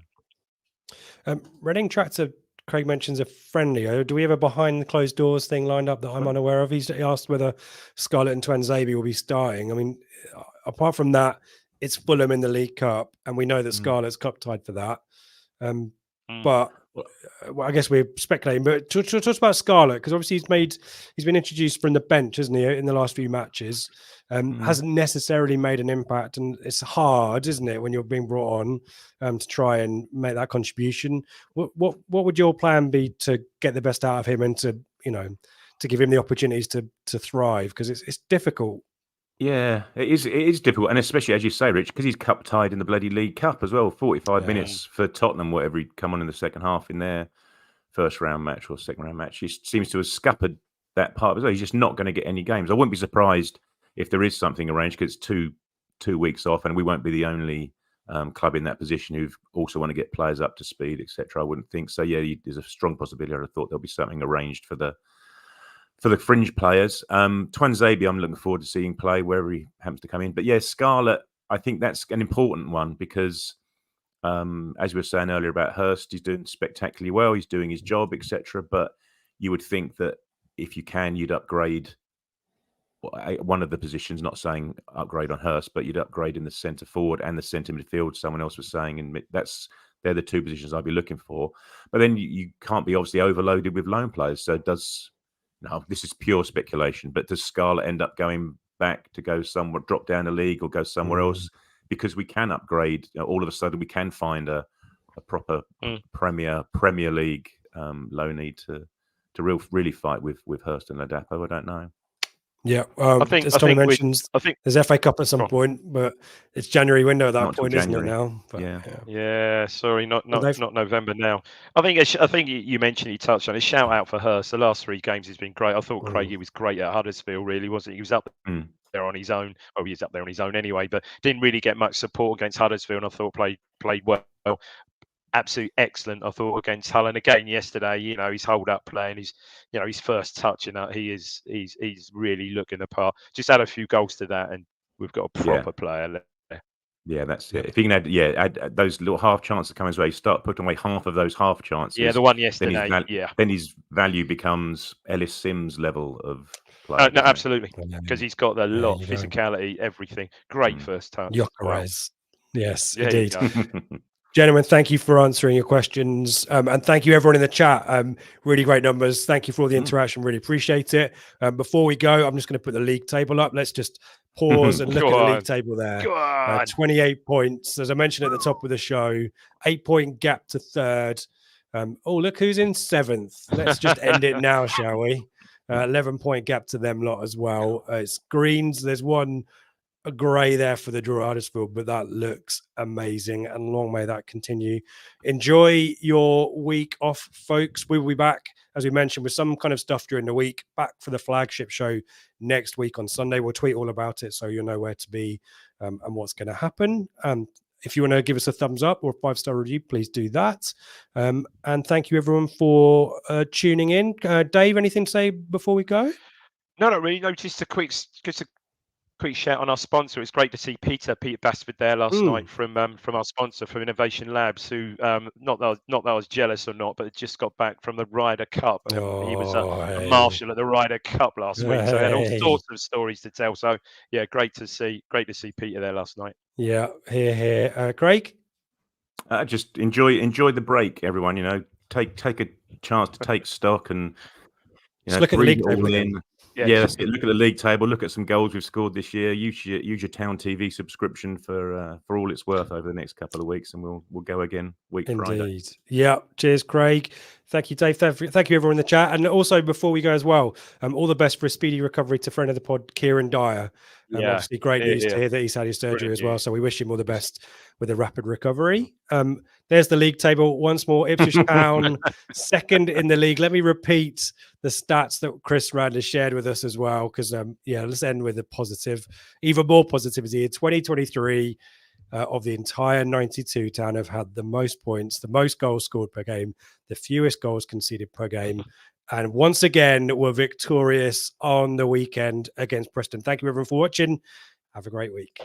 Speaker 1: Reading Tractor, Craig mentions a friendly. Do we have a behind the closed doors thing lined up that I'm unaware of? He asked whether Scarlett and Twanzebe will be starting. I mean, apart from that, it's Fulham in the League Cup, and we know that Scarlett's cup tied for that. But I guess we're speculating. But talk about Scarlett, because obviously he's been introduced from the bench, hasn't he, in the last few matches? Hasn't necessarily made an impact, and it's hard, isn't it, when you're being brought on to try and make that contribution. What would your plan be to get the best out of him and to give him the opportunities to thrive? Because it's difficult.
Speaker 3: Yeah, it is difficult, and especially, as you say, Rich, because he's cup tied in the bloody League Cup as well. 45 minutes for Tottenham, whatever he'd come on in the second half in their first round match or second round match. He seems to have scuppered that part as well. He's just not going to get any games. I wouldn't be surprised if there is something arranged, because it's two weeks off, and we won't be the only club in that position who also want to get players up to speed, etc. I wouldn't think so. Yeah, there's a strong possibility. I thought there'll be something arranged for the fringe players. Tuanzebe, I'm looking forward to seeing play wherever he happens to come in. But yeah, Scarlett, I think that's an important one because, as we were saying earlier about Hurst, he's doing spectacularly well. He's doing his job, etc. But you would think that if you can, you'd upgrade one of the positions, not saying upgrade on Hurst, but you'd upgrade in the centre forward and the centre midfield. Someone else was saying, and they're the two positions I'd be looking for. But then you can't be obviously overloaded with loan players. So this is pure speculation, but does Scarlett end up going back to go somewhere, drop down the league or go somewhere else? Because we can upgrade. All of a sudden we can find a proper Premier League loanee to really fight with Hurst and Ladapo. I don't know.
Speaker 1: Yeah, as Tommy mentions, there's FA Cup at some point, but it's January window at that point, isn't it now? But,
Speaker 2: yeah. Sorry, not November now. I think you mentioned, you touched on it. Shout out for Hurst. The last 3 games he's been great. I thought Craigie was great at Huddersfield. Really, wasn't he? He was up there on his own. Well, he was up there on his own anyway, but didn't really get much support against Huddersfield. And I thought played well. Absolutely excellent, I thought, against Hull. And again yesterday, his hold up play and his first touch, he's really looking the part. Just add a few goals to that, and we've got a proper player there.
Speaker 3: Yeah, that's it. If you can add those little half chances that come as well, you start putting away half of those half chances.
Speaker 2: Yeah, the one yesterday.
Speaker 3: Then his value becomes Ellis Sims level of play.
Speaker 2: No, absolutely, because he's got a lot of physicality, everything. Great first touch.
Speaker 1: Gyökeres. Yes, indeed. Gentlemen, thank you for answering your questions. And thank you, everyone in the chat. Really great numbers. Thank you for all the interaction. Really appreciate it. Before we go, I'm just going to put the league table up. Let's just pause and look at the league table there. 28 points. As I mentioned at the top of the show, 8-point gap to third. Look who's in 7th. Let's just end it now, shall we? 11-point gap to them lot as well. It's Greens. There's a grey there for the draw at Huddersfield, but that looks amazing, and long may that continue. Enjoy your week off, folks. We will be back, as we mentioned, with some kind of stuff during the week. Back for the Flagship Show next week on Sunday. We'll tweet all about it so you'll know where to be and what's going to happen. If you want to give us a thumbs up or a 5-star review, please do that. And thank you, everyone, for tuning in. Dave, anything to say before we go?
Speaker 2: No, not really. No, just a quick shout on our sponsor. It's great to see Peter Bastford there last night from our sponsor, from Innovation Labs, who not that I was jealous or not, but just got back from the Ryder Cup. He was a marshal at the Ryder Cup last week, so he had all sorts of stories to tell. So yeah, great to see Peter there last night.
Speaker 1: Yeah, here. Craig,
Speaker 3: just enjoy the break, everyone. Take a chance to take stock and
Speaker 1: just look at the league table
Speaker 3: in. Yeah, that's it. Look at the league table. Look at some goals we've scored this year. Use your Town TV subscription for all it's worth over the next couple of weeks, and we'll go again Friday.
Speaker 1: Yeah. Cheers, Craig. Thank you, Dave. Thank you, everyone in the chat. And also, before we go as well, all the best for a speedy recovery to friend of the pod, Kieran Dyer. Obviously, great news to hear that he's had his surgery as well. So we wish him all the best with a rapid recovery. There's the league table once more. Ipswich Town, 2nd in the league. Let me repeat the stats that Chris Radley shared with us as well, because let's end with a positive, even more positivity. 2023 of the entire 92, Town have had the most points, the most goals scored per game, the fewest goals conceded per game, and once again were victorious on the weekend against Preston. Thank you, everyone, for watching. Have a great week.